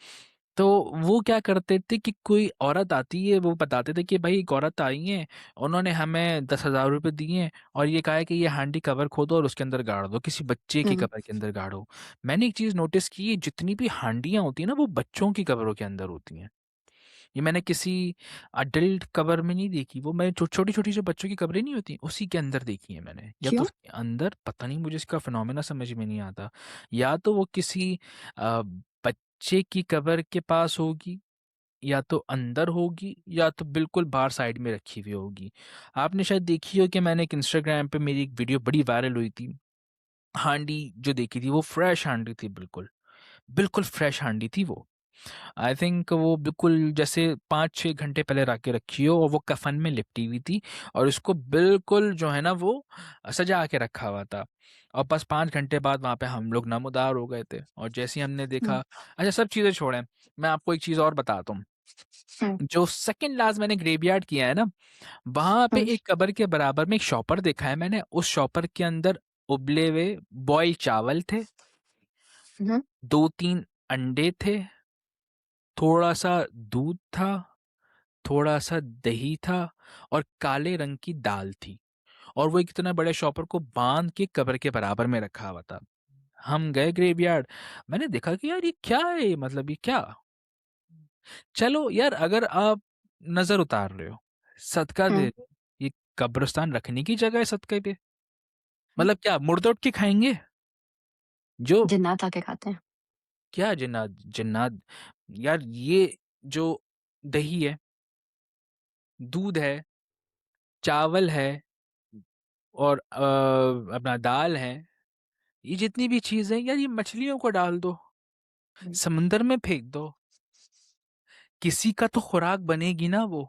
तो वो क्या करते थे कि कोई औरत आती है, वो बताते थे कि भाई एक औरत आई है, उन्होंने हमें 10,000 रुपये दिए हैं और ये कहा है कि ये हांडी कवर खोदो और उसके अंदर गाड़ दो, किसी बच्चे की हुँ, कबर के अंदर गाड़ो। मैंने एक चीज़ नोटिस की है, जितनी भी हांडियाँ होती हैं ना वो बच्चों की कब्रों के अंदर होती हैं। ये मैंने किसी अडल्ट कबर में नहीं देखी, वो मैं छोटी-छोटी जो बच्चों की कब्रें नहीं होती, उसी के अंदर देखी है मैंने। या तो क्यों? उसके अंदर पता नहीं, मुझे इसका फिनोमेना समझ में नहीं आता। या तो वो किसी बच्चे की कबर के पास होगी, या तो अंदर होगी, या तो बिल्कुल बाहर साइड में रखी हुई होगी। आपने शायद देखी हो कि मैंने एक इंस्टाग्राम पे मेरी एक वीडियो बड़ी वायरल हुई थी। हांडी जो देखी थी वो फ्रेश हांडी थी, बिल्कुल, बिल्कुल फ्रेश हांडी थी वो। आई थिंक वो बिल्कुल जैसे 5-6 घंटे पहले ला के रखी हो, और वो कफ़न में लिपटी हुई थी और उसको बिल्कुल जो है ना वो सजा के रखा हुआ था। और बस 5 घंटे बाद वहाँ पे हम लोग नमूदार हो गए थे, और जैसे ही हमने हुँ, देखा, अच्छा सब चीज़ें छोड़ें, मैं आपको एक चीज़ और बताता हूँ। हुँ, जो सेकंड लास्ट मैंने ग्रेवयार्ड किया है ना, वहाँ पे हुँ, एक कब्र के बराबर में एक शॉपर देखा है मैंने। उस शॉपर के अंदर उबले हुए बॉइल्ड चावल थे, हुँ, 2-3 अंडे थे, थोड़ा-सा दूध था, थोड़ा-सा दही था और काले रंग की दाल थी। और वो एक इतना बड़े शॉपर को बाँध के कब्र के बराबर में रखा हुआ था। हम गए ग्रेवयार्ड, मैंने देखा कि यार ये क्या है? मतलब ये क्या? चलो यार, अगर आप नज़र उतार रहे हो, सदका दे हुँ, रहे हो, ये कब्रिस्तान रखने की जगह है सदक़े पे? हुँ। मतलब क्या मुर्दे उठ के खाएँगे? जो जिन्नात आके खाते हैं। क्या जिन्नात जिन्नात? यार ये जो दही है, दूध है, चावल है और अपना दाल है, ये जितनी भी चीज़ें हैं यार, ये मछलियों को डाल दो, हुँ। समुंदर में फेंक दो, किसी का तो खुराक बनेगी ना वो,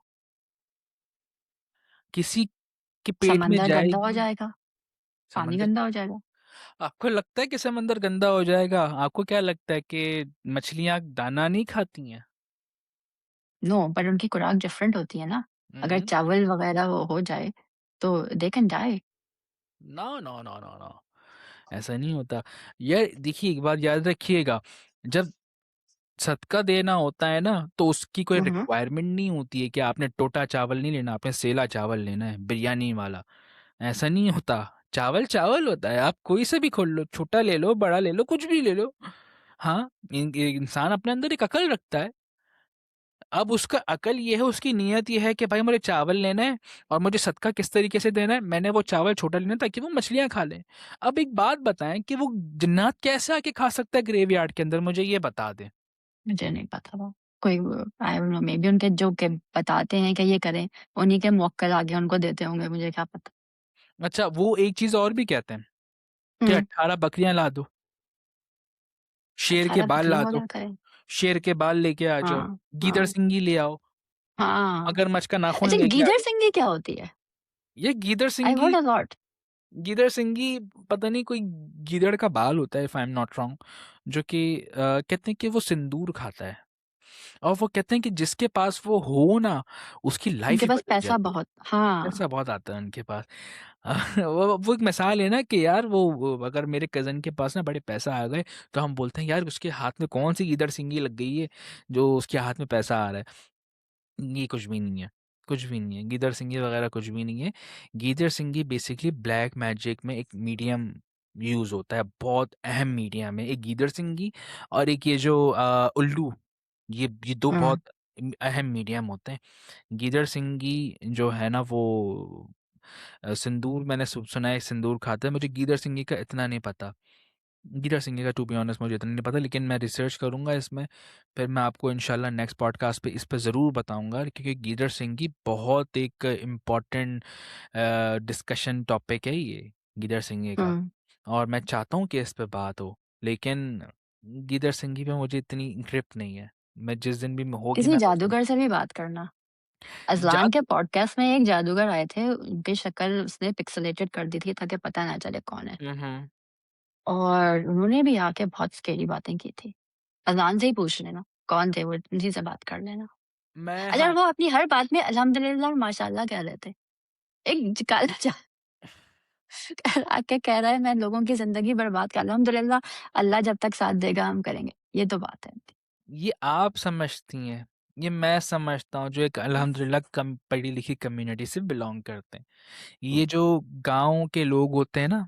किसी के पेट में समंदर गंदा हो जाएगी। जाएगा, पानी समंदर, गंदा हो जाएगा। आपको लगता है कि समंदर गंदा हो जाएगा? आपको क्या लगता है कि मछलियाँ दाना नहीं खाती हैं? नो, पर उनकी खुराक डिफरेंट होती है ना। हुँ, अगर हुँ। चावल वगैरह वो हो जाए, तो they can die. No, no, no, no, no, ऐसा नहीं होता। यार देखिए, एक बात याद रखिएगा, जब सदका देना होता है ना, तो उसकी कोई हुँ, हुँ। रिक्वायरमेंट नहीं होती है कि आपने टोटा चावल नहीं लेना, आपने सेला चावल लेना है, बिरयानी वाला, ऐसा नहीं होता। चावल चावल होता है, आप कोई से भी खोल लो, छोटा ले लो, बड़ा ले लो, कुछ भी ले लो। हाँ, इंसान अपने अंदर एक अकल रखता है। अब उसका अकल ये है, उसकी नीयत ये है कि भाई मुझे चावल लेना है और मुझे सदका किस तरीके से देना है, मैंने वो चावल छोटा लेना है ताकि वो मछलियाँ खा लें। अब एक बात बताएँ कि वो जिन्नात कैसे आके खा सकता है ग्रेवयार्ड के अंदर, मुझे ये बता दें? मुझे नहीं पता वो। कोई आई डोंट नो, मेबी उनके जो के बताते हैं कि ये करें, उन्हीं के मुवक्किल आगे उनको देते होंगे, मुझे क्या पता। अच्छा, वो एक चीज़ और भी कहते हैं कि हुँ, 18 बकरियाँ ला दो, शेर के 18 बाल ला बकरियों को दो, क्या करें? शेर के बाल लेके आ जाओ, हाँ, गीदड़ हाँ, सिंगी ले आओ, हाँ। मगरमच्छ का नाखून अच्छा, लेके आ गीदड़ जाओ। सिंगी क्या होती है? ये आई हर्ड अ लॉट। गीदड़ सिंगी पता नहीं, कोई गीदड़ का बाल होता है if I am not wrong, जो कि कहते हैं कि वो सिंदूर खाता है। और वो कहते हैं कि जिसके पास वो हो ना, उसकी लाइफ उनके ही पास बदल पैसा जाती है। बहुत, हाँ। पैसा बहुत आता है उनके पास। वो एक मिसाल है ना कि यार वो अगर मेरे कज़न के पास ना बड़े पैसा आ गए, तो हम बोलते हैं यार उसके हाथ में कौन-सी गीदड़ सिंगी लग गई है, जो उसके हाथ में पैसा आ रहा है। ये कुछ भी नहीं है, कुछ भी नहीं है। गीदड़ सिंगी वगैरह कुछ भी नहीं है। गीदड़ सिंगी बेसिकली ब्लैक मैजिक में एक मीडियम यूज़ होता है, बहुत अहम मीडियम है। एक गीदड़ सिंगी और एक ये जो उल्लू, ये 2 हुँ, बहुत अहम मीडियम होते हैं। गीदड़ सिंगी जो है ना वो सिंदूर मैंने सुना है सिंदूर खाता है, मुझे गीदड़ सिंगी का इतना नहीं पता। गीता सिंह का टू बी ऑनेस्ट मुझे इतना नहीं पता, लेकिन मैं रिसर्च करूंगा इसमें। फिर मैं आपको इंशाल्लाह नेक्स्ट पॉडकास्ट पे इस पे ज़रूर बताऊंगा, क्योंकि गीदड़ सिंह की बहुत एक इम्पॉर्टेंट डिस्कशन टॉपिक है ये, गीदड़ सिंह का। हम्म। और मैं चाहता हूँ कि इस पे बात हो, लेकिन गीदड़ सिंह पे मुझे इतनी ग्रिप नहीं है। मैं जिस दिन भी होगी किसी मैं उस दिन। जादूगर से भी बात करना। अज़लान के जादू। पॉडकास्ट में एक जादूगर आए थे, उनकी शक्ल उसने पिक्सेलेटेड कर दी थी ताकि पता ना चले कौन है। हम्म। और उन्होंने भी आके बहुत स्केरी बातें की थी। अज़लान से ही पूछ लेना, कौन थे वो, उन्हीं से बात कर लेना। मैं अच्छा, हाँ। वो अपनी हर बात में अल्हम्दुलिल्लाह और माशाअल्लाह कह रहे थे। एक ज काला जा आके कह रहा है मैं लोगों की ज़िंदगी बर्बाद कर अल्हम्दुलिल्लाह, अल्लाह जब तक साथ देगा हम करेंगे। ये तो बात है। ये आप समझती हैं, ये मैं समझता हूँ जो एक अल्हम्दुलिल्लाह कम पढ़ी लिखी कम्युनिटी से बिलोंग करते हैं। ये जो गाँव के लोग होते हैं ना,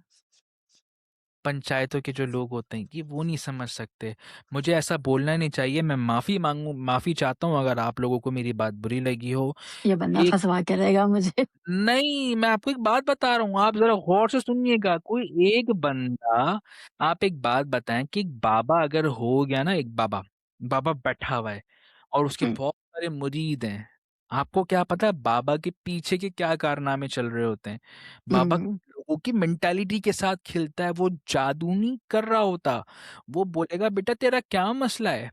पंचायतों के जो लोग होते हैं, ये वो नहीं समझ सकते। मुझे ऐसा बोलना नहीं चाहिए, मैं माफ़ी चाहता हूँ अगर आप लोगों को मेरी बात बुरी लगी हो। ये बंदा एक फँसवा के रहेगा मुझे। नहीं, मैं आपको एक बात बता रहा हूँ, आप ज़रा गौर से सुनिएगा। कोई एक बंदा, आप एक बात बताएँ कि एक बाबा अगर हो गया ना, एक बाबा, बाबा बैठा हुआ है और उसके हुँ, बहुत सारे मुरीद हैं। आपको क्या पता है बाबा के पीछे के क्या कारनामे चल रहे होते हैं? बाबा हुँ, लोगों की मेंटालिटी के साथ खेलता है, वो जादू नहीं कर रहा होता। वो बोलेगा बेटा तेरा क्या मसला है?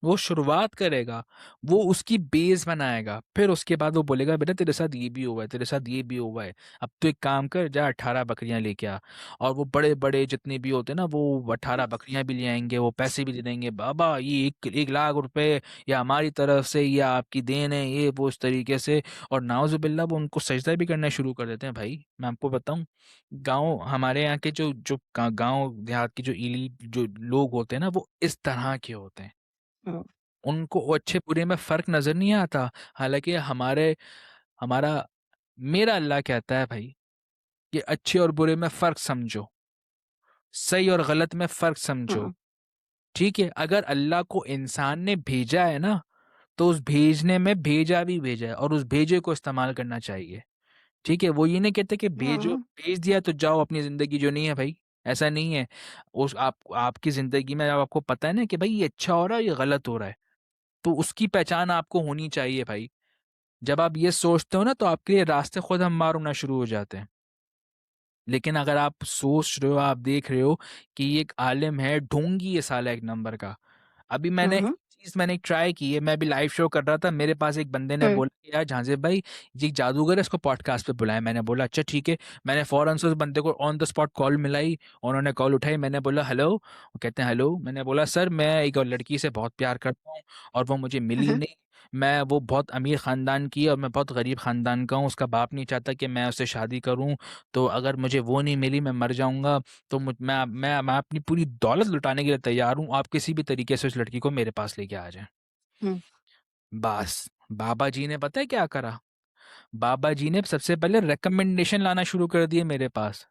वो शुरुआत करेगा, वो उसकी बेस बनाएगा, फिर उसके बाद वो बोलेगा बेटा तेरे साथ ये भी हुआ है, तेरे साथ ये भी हुआ है, अब तू एक काम कर, जा 18 बकरियां लेके आ। और वो बड़े बड़े जितने भी होते हैं ना, वो 18 बकरियां भी ले आएंगे, वो पैसे भी दे देंगे, बाबा ये 1 लाख रुपए या हमारी तरफ से या आपकी देन है, ये वो इस तरीके से। और नाउजुबिल्ला वो उनको सजदा भी करना शुरू कर देते हैं। भाई मैं आपको बताऊं, गांव हमारे यहाँ के जो जो गांव देहात के जो इलीट जो लोग होते हैं ना, वो इस तरह के होते हैं। हुँ, उनको वो अच्छे बुरे में फ़र्क नज़र नहीं आता। हालाँकि हमारा मेरा अल्लाह कहता है भाई कि अच्छे और बुरे में फ़र्क समझो, सही और गलत में फ़र्क समझो, हुँ, ठीक है? अगर अल्लाह को इंसान ने भेजा है ना, तो उस भेजने में भेजा भी भेजा है और उस भेजे को इस्तेमाल करना चाहिए, ठीक है? वो ये नहीं कहते कि हुँ, भेज दिया तो जाओ अपनी ज़िंदगी जो नहीं है भाई, ऐसा नहीं है। उस आप आपकी ज़िंदगी में अब आपको पता है ना कि भाई ये अच्छा हो रहा है, ये गलत हो रहा है, तो उसकी पहचान आपको होनी चाहिए भाई। जब आप ये सोचते हो ना, तो आपके लिए रास्ते खुद हमवार होना शुरू हो जाते हैं। लेकिन अगर आप सोच रहे हो, आप देख रहे हो कि ये एक आलिम है, ढोंगी है साला एक नंबर का। अभी हुँ, मैंने एक ट्राई की है, मैं अभी लाइव शो कर रहा था, मेरे पास एक बंदे ने हुँ, बोला कि यार झांझे भाई, ये एक जादूगर है, इसको पॉडकास्ट पे बुलाएं। मैंने बोला अच्छा ठीक है। मैंने फ़ौरन से उस बंदे को ऑन द स्पॉट कॉल मिलाई, उन्होंने कॉल उठाई, मैंने बोला हेलो, वो कहते हैं हेलो। मैंने बोला सर मैं एक और लड़की से बहुत प्यार करता हूँ और वो मुझे मिली हुँ, नहीं। वो बहुत अमीर ख़ानदान की है और मैं बहुत गरीब ख़ानदान का हूँ, उसका बाप नहीं चाहता कि मैं उससे शादी करूँ, तो अगर मुझे वो नहीं मिली मैं मर जाऊँगा। तो मैं अपनी पूरी दौलत लुटाने के लिए तैयार हूँ, आप किसी भी तरीके से उस लड़की को मेरे पास लेके आ जाएं। हुँ, बस बाबा जी ने पता है क्या करा? बाबा जी ने सबसे पहले रिकमेंडेशन लाना शुरू कर दिए मेरे पास।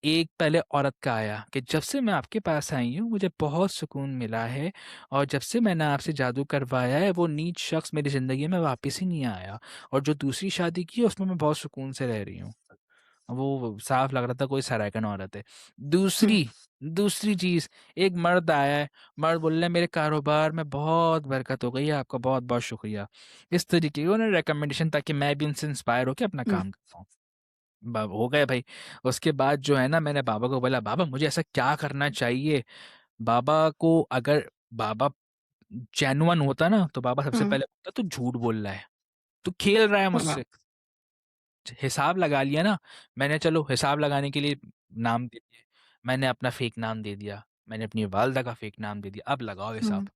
एक पहले औरत का आया कि जब से मैं आपके पास आई हूँ मुझे बहुत सुकून मिला है, और जब से मैंने आपसे जादू करवाया है वो नीच शख्स मेरी ज़िंदगी में वापस ही नहीं आया, और जो दूसरी शादी की है उसमें मैं बहुत सुकून से रह रही हूँ। वो साफ लग रहा था कोई सरायकन औरत है। हुँ, दूसरी दूसरी चीज़, एक मर्द आया है, मर्द बोल रहा है मेरे कारोबार में बहुत बरकत हो गई है, आपका बहुत बहुत शुक्रिया। इस तरीके की उन्होंने रिकमेंडेशन, ताकि मैं भी उनसे इंस्पायर होकर अपना हुँ, काम कर पाऊँ। हो गए भाई। उसके बाद जो है ना, मैंने बाबा को बोला बाबा मुझे ऐसा क्या करना चाहिए। बाबा को अगर बाबा जेन्युइन होता ना, तो बाबा सबसे हुँ, पहले बोलता तू झूठ बोल रहा है, तू खेल रहा है हुँ, मुझसे। हिसाब लगा लिया ना, मैंने चलो हिसाब लगाने के लिए नाम दे दिए, मैंने अपना फेक नाम दे दिया, मैंने अपनी वालदा का फेक नाम दे दिया, अब लगाओ हुँ। हिसाब।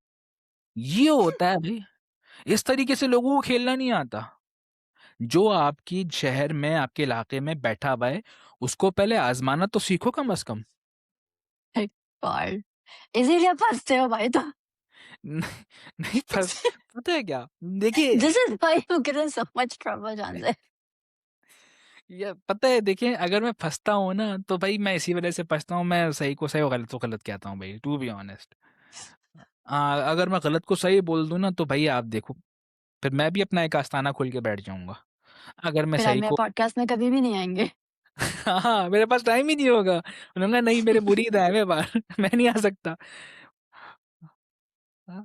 ये होता है भाई, इस तरीके से लोगों को खेलना नहीं आता। जो आपकी शहर में आपके इलाके में बैठा हुआ है, उसको पहले आजमाना तो सीखो कम अज कम। हे गॉड! इसीलिए फँसते हो भाई तुम। नहीं, नहीं पता है क्या, देखिए, this is why you get in so much trouble जानते। ये पता है, देखिए अगर मैं फंसता हूँ ना तो भाई मैं इसी वजह से फंसता हूँ, मैं सही को सही और गलत को गलत कहता हूँ भाई, टू बी ऑनेस्ट। अगर मैं गलत को सही बोल दूँ ना तो भाई आप देखो, फिर मैं भी अपना एक आस्ताना खोल के बैठ जाऊंगा। अगर मैं फिर आप सही मेरे को पॉडकास्ट में कभी भी नहीं आएँगे। हाँ, मेरे पास टाइम ही नहीं होगा। उन्होंने कहा नहीं मेरे बुरी दाय में बाहर मैं नहीं आ सकता। हाँ,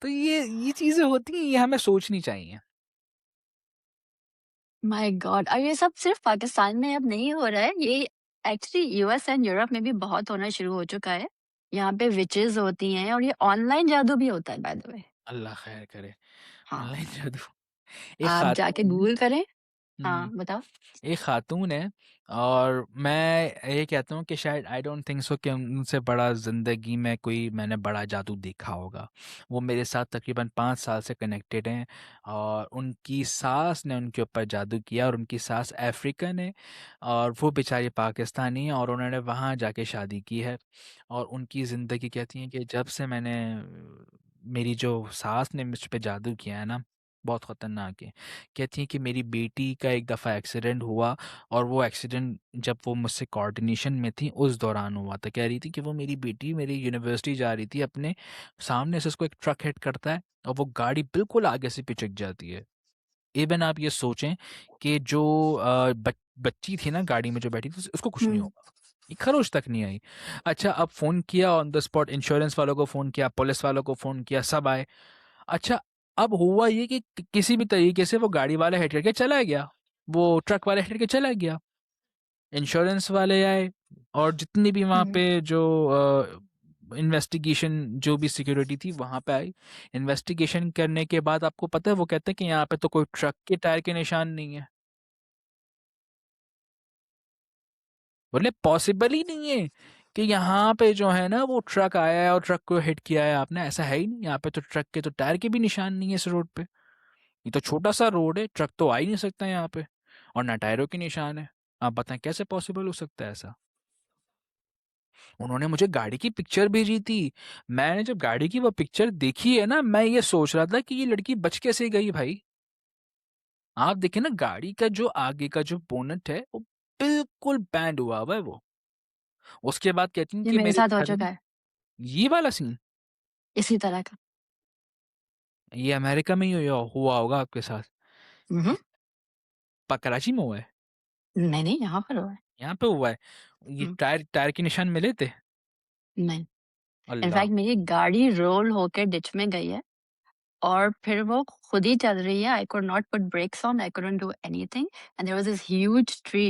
तो ये चीज़ें होती हैं, ये हमें सोचनी चाहिए। My God! और ये सब सिर्फ़ पाकिस्तान में अब नहीं हो रहा है, ये एक्चुअली यूएस एंड यूरोप में भी बहुत होना शुरू हो चुका है। यहाँ पे विचेज़ होती हैं और ये ऑनलाइन जादू भी होता है बाय द वे। अल्लाह खैर करे। हाँ, ऑनलाइन जादू। एक आप जाके खातून गूगल करें। हाँ, हुँ। बताओ? एक खातून है और मैं ये कहता हूँ कि शायद आई डोंट थिंक सो कि उनसे बड़ा ज़िंदगी में कोई मैंने बड़ा जादू देखा होगा। वो मेरे साथ तकरीबन 5 साल से कनेक्टेड हैं और उनकी सास ने उनके ऊपर जादू किया और उनकी सास अफ्रीकन है और वो बेचारी पाकिस्तानी है और उन्होंने वहाँ जाके शादी की है। और उनकी ज़िंदगी कहती हैं कि जब से मैंने मेरी जो सास ने मुझ पे जादू किया है ना, बहुत ख़तरनाक है। कहती हैं कि मेरी बेटी का एक दफ़ा एक्सीडेंट हुआ और वो एक्सीडेंट जब वो मुझसे कोऑर्डिनेशन में थी उस दौरान हुआ था। कह रही थी कि वो मेरी बेटी मेरी यूनिवर्सिटी जा रही थी, अपने सामने से उसको एक ट्रक हिट करता है और वो गाड़ी बिल्कुल आगे से पिचक जाती है। इवन आप ये सोचें कि जो बच्ची थी ना गाड़ी में जो बैठी थी उसको कुछ नहीं हुँ, हुआ। एक खरोच तक नहीं आई। अच्छा अब फ़ोन किया ऑन द स्पॉट, इंश्योरेंस वालों को फ़ोन किया, पुलिस वालों को फ़ोन किया, सब आए। अच्छा, अब हुआ ये कि किसी भी तरीके से वो गाड़ी वाला हिट करके चला गया। वो ट्रक वाला हिट करके चला गया। इंश्योरेंस वाले आए और जितनी भी वहाँ हुँ, पे जो इन्वेस्टिगेशन जो भी सिक्योरिटी थी वहाँ पे आई। इन्वेस्टिगेशन करने के बाद आपको पता है वो कहते हैं कि यहाँ पे तो कोई ट्रक के टायर के निशान नहीं है। बोले पॉसिबल ही नहीं है कि यहाँ पे जो है ना वो ट्रक आया है और ट्रक को हिट किया है आपने, ऐसा है ही नहीं। यहाँ पे तो ट्रक के तो टायर के भी निशान नहीं है इस रोड पे। ये तो छोटा-सा रोड है, ट्रक तो आ ही नहीं सकता यहाँ पे और ना टायरों के निशान है। आप बताएँ कैसे पॉसिबल हो सकता है ऐसा? उन्होंने मुझे गाड़ी की पिक्चर भेजी थी। मैंने जब गाड़ी की वो पिक्चर देखी है ना, मैं ये सोच रहा था कि ये लड़की बच कैसे गई भाई? आप देखिए ना गाड़ी का जो आगे का जो बोनट है, वो बिल्कुल बैंड हुआ हुआ है वो। उसके बाद कहती हैं ये कि मेरे मेरे साथ हो घर चुका में है, ये वाला सीन, इसी तरह का। ये अमेरिका में ही हुआ होगा आपके साथ। हुँ, हुँ। कराची में हुआ है? नहीं, नहीं, यहाँ पर हुआ है। यहाँ पे हुआ है? ये हुँ, टायर टायर के निशान मिले थे? नहीं। अल्लाह! इनफैक्ट मेरी गाड़ी रोल होके डिच में गई है और फिर वो खुद ही चल रही है। I could not put brakes on, I couldn't do anything and there was this huge tree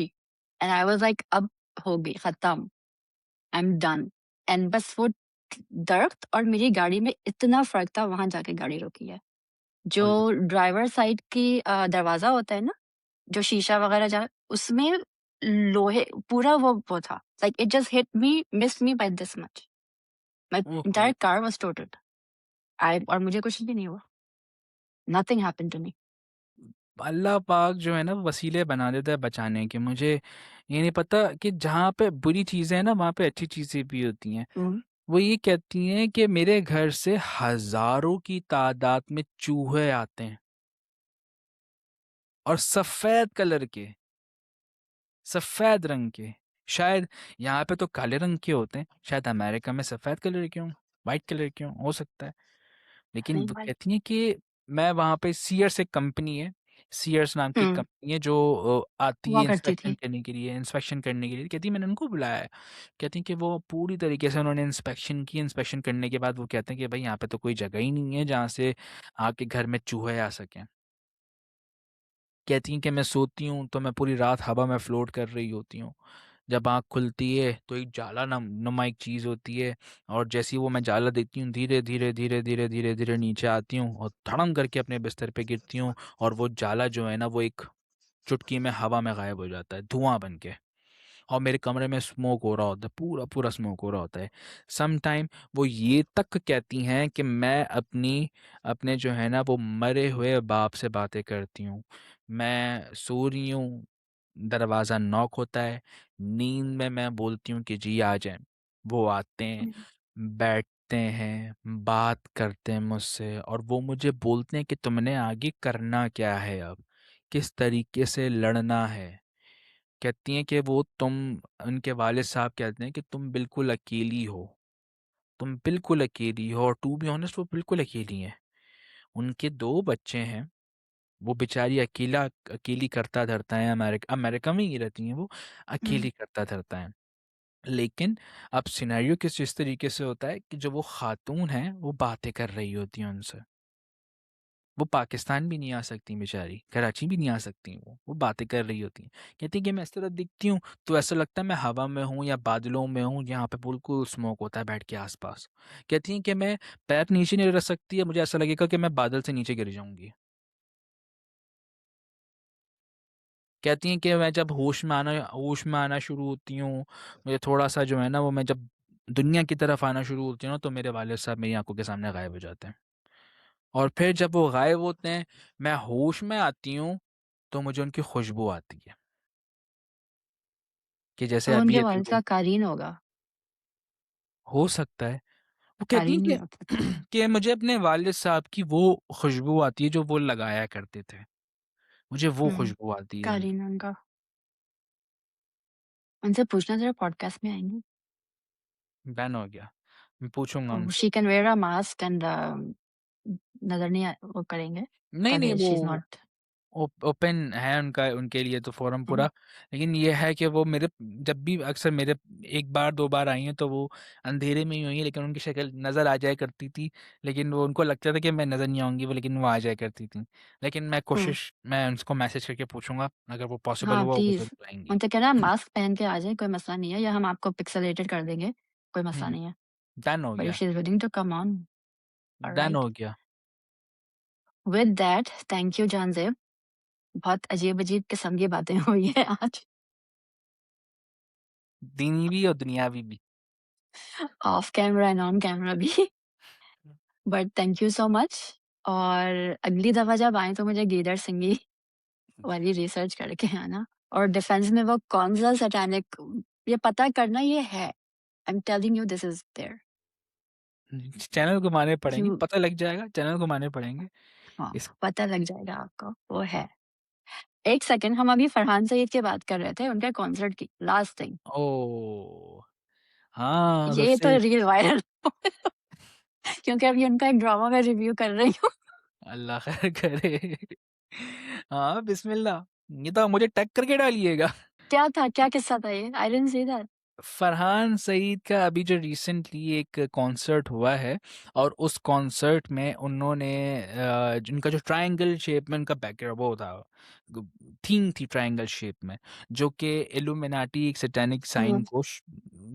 and I was like अब हो गई खत्म, आई एम डन। एंड बस वो दरख्त और मेरी गाड़ी में इतना फ़र्क था, वहाँ जाके गाड़ी रुकी है। जो अल्लाह! ड्राइवर साइड की दरवाज़ा होता है ना, जो शीशा वगैरह उसमें लोहे पूरा वो था। Like it just hit me, missed me by this much. My ओहो! Entire car was totalled. I और मुझे कुछ भी नहीं हुआ। Nothing happened to me. अल्लाह पाक जो है ना वसीले बना देता है बचाने के। मुझे ये नहीं पता कि जहाँ पे बुरी चीज़ें हैं ना वहाँ पे अच्छी चीज़ें भी होती हैं। हुँ, वो ये कहती हैं कि मेरे घर से हज़ारों की तादाद में चूहे आते हैं और सफ़ेद कलर के, सफ़ेद रंग के। शायद यहाँ पे तो काले रंग के होते हैं, शायद अमेरिका में सफ़ेद कलर के हों, व्हाइट कलर के हों, हो सकता है। लेकिन नहीं वो भाई। कहती हैं कि मैं वहाँ पे सीयर्स एक कंपनी है, सीयर्स नाम की हुँ, कंपनी है जो आती हुआ है करती इंस्पेक्शन थी। करने के लिए, इंस्पेक्शन करने के लिए। कहती है मैंने उनको बुलाया है। कहती हैं कि वो पूरी तरीके से उन्होंने इंस्पेक्शन की, इंस्पेक्शन करने के बाद वो कहते हैं कि भई यहाँ पे तो कोई जगह ही नहीं है जहाँ से आपके घर में चूहे आ सकें। कहती हैं कि मैं सोती हूँ तो मैं पूरी रात हवा में फ्लोट कर रही होती हूँ। जब आँख खुलती है तो एक जाला नुमा एक चीज़ होती है और जैसे ही वो मैं जाला देखती हूँ धीरे-धीरे, धीरे-धीरे, धीरे-धीरे नीचे आती हूँ और धड़म करके अपने बिस्तर पे गिरती हूँ और वो जाला जो है ना वो एक चुटकी में हवा में गायब हो जाता है, धुआँ बन के। और मेरे कमरे में स्मोक हो रहा होता है, पूरा-पूरा स्मोक हो रहा होता है। सम टाइम वो ये तक कहती हैं कि मैं अपने जो है ना वो मरे हुए बाप से बातें करती हूँ। मैं सो रही हूँ, दरवाज़ा नॉक होता है, नींद में मैं बोलती हूँ कि जी आ जाएँ। वो आते हैं, हुँ, बैठते हैं, बात करते हैं मुझसे और वो मुझे बोलते हैं कि तुमने आगे करना क्या है अब? किस तरीके से लड़ना है? कहती हैं कि वो तुम उनके वालिद साहब कहते हैं कि तुम बिल्कुल अकेली हो। तुम बिल्कुल अकेली हो और टू बी ऑनेस्ट वो बिल्कुल अकेली हैं। उनके 2 बच्चे हैं, वो बेचारी अकेली करता धरता है, अमेरिका में ही रहती हैं वो, हुँ, अकेली करता धरता है। लेकिन अब सिनेरियो किस इस तरीके से होता है कि जो वो खातून हैं, वो बातें कर रही होती हैं उनसे। वो पाकिस्तान भी नहीं आ सकती बेचारी, कराची भी नहीं आ सकती वो बातें कर रही होती हैं। कहती हैं कि मैं इस तरह दिखती हूँ, तो ऐसा लगता है मैं हवा में हूँ या बादलों में हूँ, यहाँ पे बिल्कुल स्मोक होता है बैठ के आस-पास। कहती हैं कि मैं पैर नीचे नहीं रख सकती है, मुझे ऐसा लगेगा कि मैं बादल से नीचे गिर जाऊँगी। कहती हैं कि मैं जब होश में आना शुरू होती हूँ, मुझे थोड़ा-सा जो है ना वो मैं जब दुनिया की तरफ आना शुरू होती हूँ ना, तो मेरे वालिद साहब मेरी आँखों के सामने गायब हो जाते हैं। और फिर जब वो गायब होते हैं, मैं होश में आती हूँ, तो मुझे उनकी खुशबू आती है, कि जैसे तो उनके अभी-अभी वालिद वो का क़ारीन होगा, हो सकता है। वो कहती हैं क़ारीन भी हो सकता है। कि मुझे अपने वालिद साहब की वो खुशबू आती है जो वो लगाया करते थे। मुझे वो हुँ, खुशबू आती है उनकी। क़ारीन उनका। उनसे पूछना ज़रा पॉडकास्ट में आएँगी। बैन हो गया। मैं पूछूँगा ओह! उनसे। She can wear a mask and नज़र नहीं वो करेंगे, नहीं, नहीं तभी शी इज़ वो नॉट ओपन है उनका उनके लिए तो फ़ोरम हुँ, पूरा। लेकिन ये है कि वो मेरे जब भी अक्सर मेरे 1 बार 2 बार आई हैं तो वो अंधेरे में ही हुई हैं, लेकिन उनकी शक्ल नज़र आ जाया करती थी। लेकिन वो उनको लगता था कि मैं नज़र नहीं आऊँगी वो, लेकिन वो आ जाया करती थीं। लेकिन हुँ। मैं उनको मैसेज करके पूछूँगा, अगर वो पॉसिबल हाँ, हुआ वो प्लीज़ ज़रूर आएँगी। उनसे कहना मास्क पहन के आ जाएँ, कोई मसला नहीं है या हम आपको पिक्सेलेटेड कर देंगे, कोई मसला हुँ, नहीं है। डन हो बट इफ गया, she is willing to come on, done alright. हो गया। With that thank you Janzeb, बहुत अजीब-अजीब किस्म की बातें हुई हैं आज, दीनी भी और दुनियावी भी। Off camera and on camera भी। But thank you so much और अगली दफ़ा जब आएँ तो मुझे गीदड़ सिंगी वाली रिसर्च करके आना और डिफेंस में वो कौन-सा सैटानिक ये पता करना ये है। I am telling you this is there. Channel घुमाने पड़ेंगे, यू पता लग जाएगा, चैनल घुमाने पड़ेंगे। हाँ, इस पता लग जाएगा आपको, वो है। एक सेकंड हम अभी फरहान सईद की बात कर रहे थे, उनके कॉन्सर्ट की, लास्ट थिंग। ओह! हाँ, ये तो सबसे रील वायरल क्योंकि अभी उनका एक ड्रामा मैं रिव्यू कर रही हूँ। अल्लाह खैर करे। हाँ, बिस्मिल्लाह। ये तो आप मुझे टैग करके डालिएगा। क्या था? क्या किस्सा था ये? I didn't see that. Farhan Saeed का अभी जो रिसेंटली एक कॉन्सर्ट हुआ है और उस कॉन्सर्ट में उन्होंने जिनका जो ट्रायंगल शेप में उनका बैकग्राउंड वो था, थीम थी ट्रायंगल शेप में, जो कि इल्यूमिनाटी एक सैटेनिक हुँ। साइन को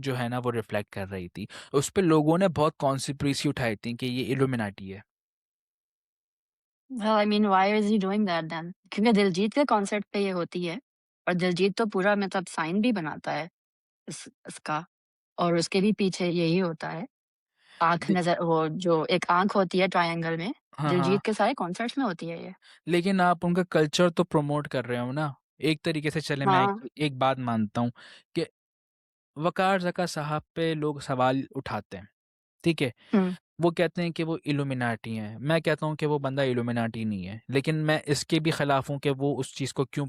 जो है ना वो रिफ्लेक्ट कर रही थी। उस पे लोगों ने बहुत कॉन्स्पिरेसी उठाई थी कि ये इल्यूमिनाटी है। Well I mean why is he doing that then? क्योंकि दिलजीत के कॉन्सर्ट पे ये होती है और दिलजीत तो पूरा मतलब साइन भी बनाता है इसका और उसके भी पीछे यही होता है। आँख दे- नज़र वो जो एक आँख होती है ट्रायंगल में, हाँ, हाँ। दिलजीत के सारे कॉन्सर्ट्स में होती है ये। लेकिन आप उनका कल्चर तो प्रमोट कर रहे हो ना। एक तरीके से चले मैं हाँ। एक बात मानता हूँ कि वकार ज़का साहब पे लोग सवाल उठाते हैं, ठीक है? हुँ, वो कहते हैं कि वो इल्यूमिनाटी हैं, मैं कहता हूँ कि वो बंदा इल्यूमिनाटी नहीं है। लेकिन मैं इसके भी खिलाफ हूँ कि वो उस चीज़ को क्यों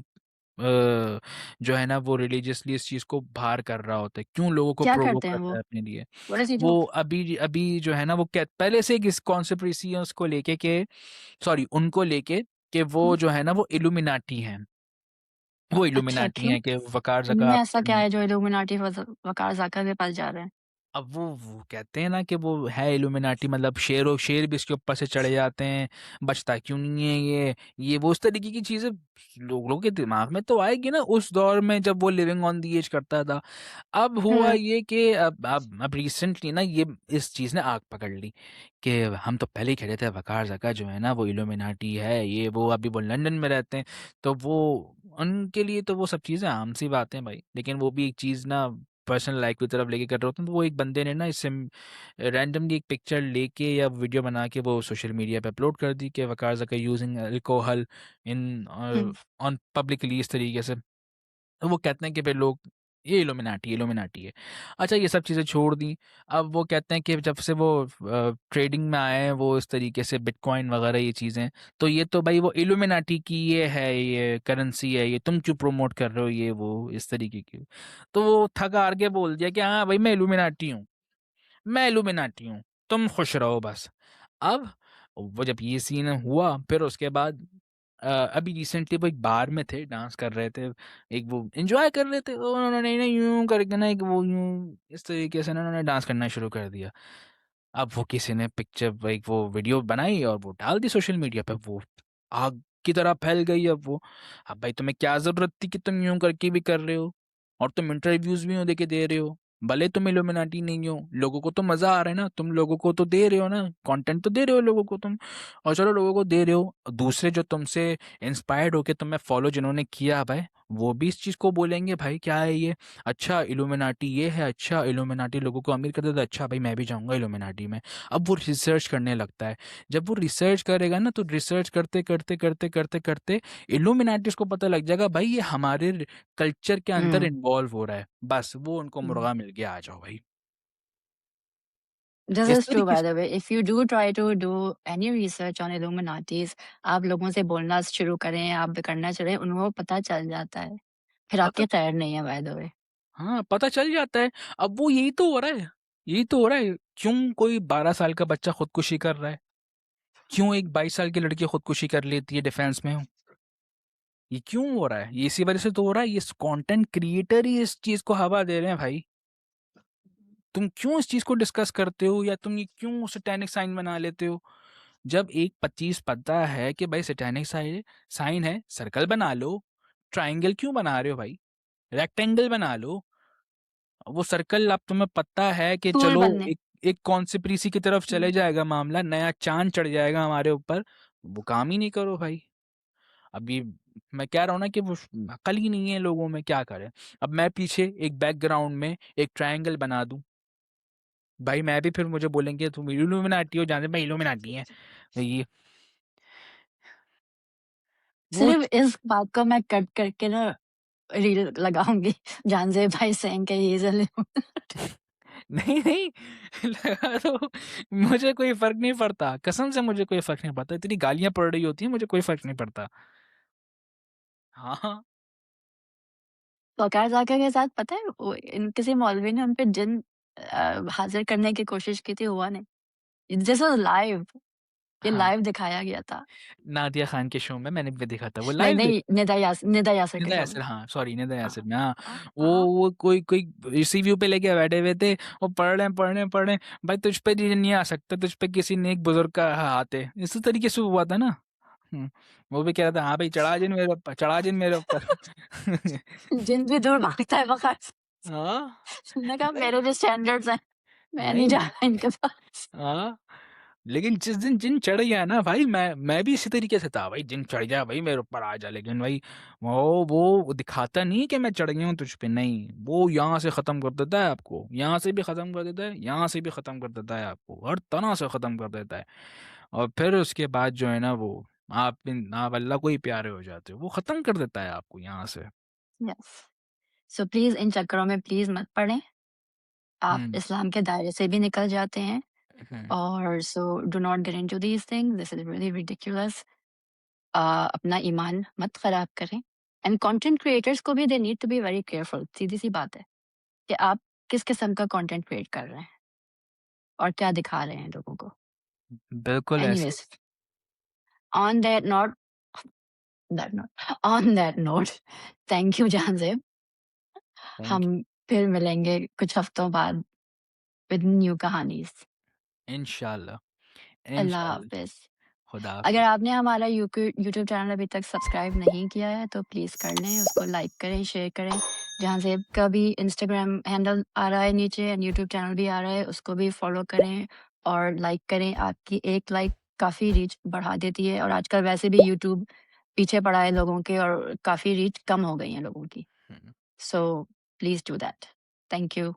जो है ना वो रिलीजियसली इस चीज़ को बाहर कर रहा होता है, क्यों लोगों को क्या प्रोवोक करते हैं करता वो? है अपने लिए। What does he do? वो अभी अभी जो है ना वो पहले से एक इस कॉन्स्पिरेसी है उसको लेके कि सॉरी उनको लेके कि वो हुँ, जो है ना वो इल्यूमिनाटी हैं। वो अच्छा इल्यूमिनाटी क्यों? हैं कि वकार ज़का उनमें आप ऐसा क्या है जो इल्यूमिनाटी वकार ज़ाका के पास जा रहे हैं? अब वो कहते हैं ना कि वो है इल्यूमिनाटी, मतलब शेर भी इसके ऊपर से चढ़ जाते हैं, बचता क्यों नहीं है ये वो उस तरीके की चीज़ें लोगों के दिमाग में तो आएगी ना उस दौर में जब वो लिविंग ऑन द एज करता था। अब हुआ हुँ, ये कि अब रिसेंटली ना ये इस चीज़ ने आग पकड़ ली कि हम तो पहले ही कह रहे थे वकार ज़का जो है ना वो इल्यूमिनाटी है, ये वो अभी वो लंदन में रहते हैं, तो वो उनके लिए तो वो सब चीज़ें आम सी बातें भाई। लेकिन वो भी एक चीज़ ना पर्सनल लाइफ की तरफ लेके कर रहे होते हैं, तो वो एक बंदे ने ना इससे रैंडमली एक पिक्चर लेके या वीडियो बना के वो सोशल मीडिया पे अपलोड कर दी कि Waqar Zaka using alcohol in हुँ। ऑन पब्लिकली इस तरीके से। तो वो कहते हैं कि फिर लोग ये इल्यूमिनाटी है। अच्छा ये सब चीज़ें छोड़ दी। अब वो कहते हैं कि जब से वो ट्रेडिंग में आए हैं वो इस तरीके से बिटकॉइन वगैरह ये चीज़ें, तो ये तो भाई वो इल्यूमिनाटी की ये है, ये करेंसी है, ये तुम क्यों प्रमोट कर रहे हो ये वो इस तरीके की। तो वो थक हार के बोल दिया कि हाँ भाई मैं इल्यूमिनाटी हूँ, तुम खुश रहो बस। अब वो जब ये सीन हुआ फिर उसके बाद अभी रिसेंटली वो एक बार में थे, डांस कर रहे थे, एक वो एन्जॉय कर रहे थे, तो उन्होंने ना यूँ करके ना एक वो यूँ इस तरीके से ना उन्होंने डांस करना शुरू कर दिया। अब वो किसी ने पिक्चर एक वो वीडियो बनाई और वो डाल दी सोशल मीडिया पे, वो आग की तरह फैल गई अब वो। अब भाई तुम्हें क्या ज़रूरत थी कि तुम यूँ करके भी कर रहे हो और तुम इंटरव्यूज़ भी यूँ देके दे रहे हो। भले तुम इल्यूमिनाटी नहीं हो, लोगों को तो मज़ा आ रहा है ना, तुम लोगों को तो दे रहे हो ना, कंटेंट तो दे रहे हो लोगों को तुम। और चलो लोगों को दे रहे हो, दूसरे जो तुमसे इंस्पायर्ड होके तुम्हें फॉलो जिन्होंने किया भाई, वो भी इस चीज़ को बोलेंगे भाई क्या है ये? अच्छा इल्यूमिनाटी ये है, अच्छा इल्यूमिनाटी लोगों को अमीर कर देता है, अच्छा भाई मैं भी जाऊँगा इल्यूमिनाटी में। अब वो रिसर्च करने लगता है। जब वो रिसर्च करेगा ना तो रिसर्च करते इल्यूमिनाटी उसको पता लग जाएगा भाई ये हमारे कल्चर के अंदर हुँ, इन्वॉल्व हो रहा है। बस वो उनको हुँ। मुर्गा मिल गया, आ जाओ भाई। This इस is true, तरीके by से the way. If you do try to do any research on Illuminatis, आप लोगों से बोलना शुरू करें, आप करना चलें, उनको पता चल जाता है। फिर पता आपकी खैर नहीं है, बाय द वे। हाँ, पता चल जाता है। अब वो यही तो हो रहा है, यही तो हो रहा है। क्यों कोई 12 साल का बच्चा खुदकुशी कर रहा है? क्यों एक 22 साल की लड़की खुदकुशी कर लेती है डिफेंस में? ये क्यों हो रहा है? ये इसी वजह से तो हो रहा है, ये कंटेंट क्रिएटर ही इस चीज़ को हवा दे रहे हैं भाई। तुम क्यों इस चीज़ को डिस्कस करते हो या तुम ये क्यों सैटेनिक साइन बना लेते हो? जब एक 25 पता है कि भाई सैटेनिक साइन है, सर्कल बना लो। ट्रायंगल क्यों बना रहे हो भाई? रेक्टेंगल बना लो। वो सर्कल अब तुम्हें पता है कि फूल चलो बनने एक एक कॉन्स्पिरेसी की तरफ हुँ, चले जाएगा मामला, नया चाँद चढ़ जाएगा हमारे ऊपर, वो काम ही नहीं करो भाई। अभी मैं कह रहा हूँ ना कि वो अकल ही नहीं है लोगों में, क्या करें? अब मैं पीछे एक बैकग्राउंड में एक ट्रायंगल बना दूँ, भाई मैं भी फिर मुझे बोलेंगे तुम इल्यूमिनाटी हो, जहाँ मैं इल्यूमिनाटी हैं। ये वो सिर्फ़ इस बात को मैं कट करके ना रील लगाऊँगी, जानज़ेब भाई saying कि he is Illuminati. नहीं, नहीं लगा दो, मुझे कोई फ़र्क नहीं पड़ता, कसम से मुझे कोई फ़र्क नहीं पड़ता, इतनी गालियाँ पड़ रही होती हैं, मुझे कोई फ़र्क नहीं पड़ता। हाँ, हाँ। वक़ार ज़ाकिर के साथ पता है वो इन किसी मौलवी ने उन पे जिन हाज़िर करने की कोशिश की थी, हुआ नहीं। दिस वाज़ लाइव, ये हाँ, लाइव दिखाया गया था। नादिया खान के शो में मैंने भी देखा था, वो नहीं, लाइव नहीं, निदा यासिर के निदा शो में। यासिर, हाँ, सॉरी निदा यासिर हाँ, में, हाँ। हाँ, हाँ। वो कोई कोई इसी व्यू पे लेके बैठे हुए थे, वो पढ़ रहे हैं, भाई तुझ पे जी नहीं आ सकता, तुझ पे किसी नेक बुज़ुर्ग का हाथ है। इसी तरीके से हुआ था ना। हुँ, वो भी कह रहा था, हाँ भाई चढ़ा जिन मेरे ऊपर। जिन भी दूर भागता है वक़ार से। हाँ, मैंने कहा नहीं, मेरे भी स्टैंडर्ड्स हैं, मैं नहीं नहीं, जाना इनके पास। हाँ। लेकिन जिस दिन जिन चढ़ गया ना भाई, मैं भी इसी तरीके से था भाई, जिन चढ़ गया भाई मेरे ऊपर आ जा, लेकिन भाई वो दिखाता नहीं कि मैं चढ़ गया हूँ तुझ पे, नहीं, वो यहाँ से खत्म कर देता है आपको, यहाँ से भी खत्म कर देता है, यहाँ से भी खत्म कर देता है आपको, हर तरह से खत्म कर देता है। और फिर उसके बाद जो है ना वो आप अल्लाह को ही प्यारे हो जाते हो, वो खत्म कर देता है आपको यहाँ से। यस। सो प्लीज़ इन चक्करों में प्लीज़ मत पड़ें। आप हम्म। इस्लाम के दायरे से भी निकल जाते हैं हम्म। और so do not gate into these things, this is really ridiculous. अपना ईमान मत खराब करें एंड कंटेंट क्रिएटर्स को भी they need to be very careful. सीधी सी बात है कि आप किस किस्म का कंटेंट क्रिएट कर रहे हैं और क्या दिखा रहे हैं लोगों को। बिल्कुल ऐसे। Anyways, on that note on that note thank you Janzeb. Thank हम फिर मिलेंगे कुछ हफ्तों बाद विद न्यू कहानीज। यू। इंशाल्लाह। अल्लाह इंशाल्लाह। हाफिज। खुदा अगर हाफिज। आपने हमारा यूट्यूब चैनल अभी तक सब्सक्राइब नहीं किया है तो प्लीज़ कर लें, उसको लाइक करें, शेयर करें। जहाँ ज़ेब का भी इंस्टाग्राम हैंडल आ रहा है नीचे एंड यूट्यूब चैनल भी आ रहा है, उसको भी फॉलो करें और लाइक करें। आपकी एक लाइक काफ़ी रीच बढ़ा देती है और आजकल वैसे भी यूट्यूब पीछे पड़ा है लोगों के और काफ़ी रीच कम हो गई है लोगों की। Hmm. So please do that. Thank you.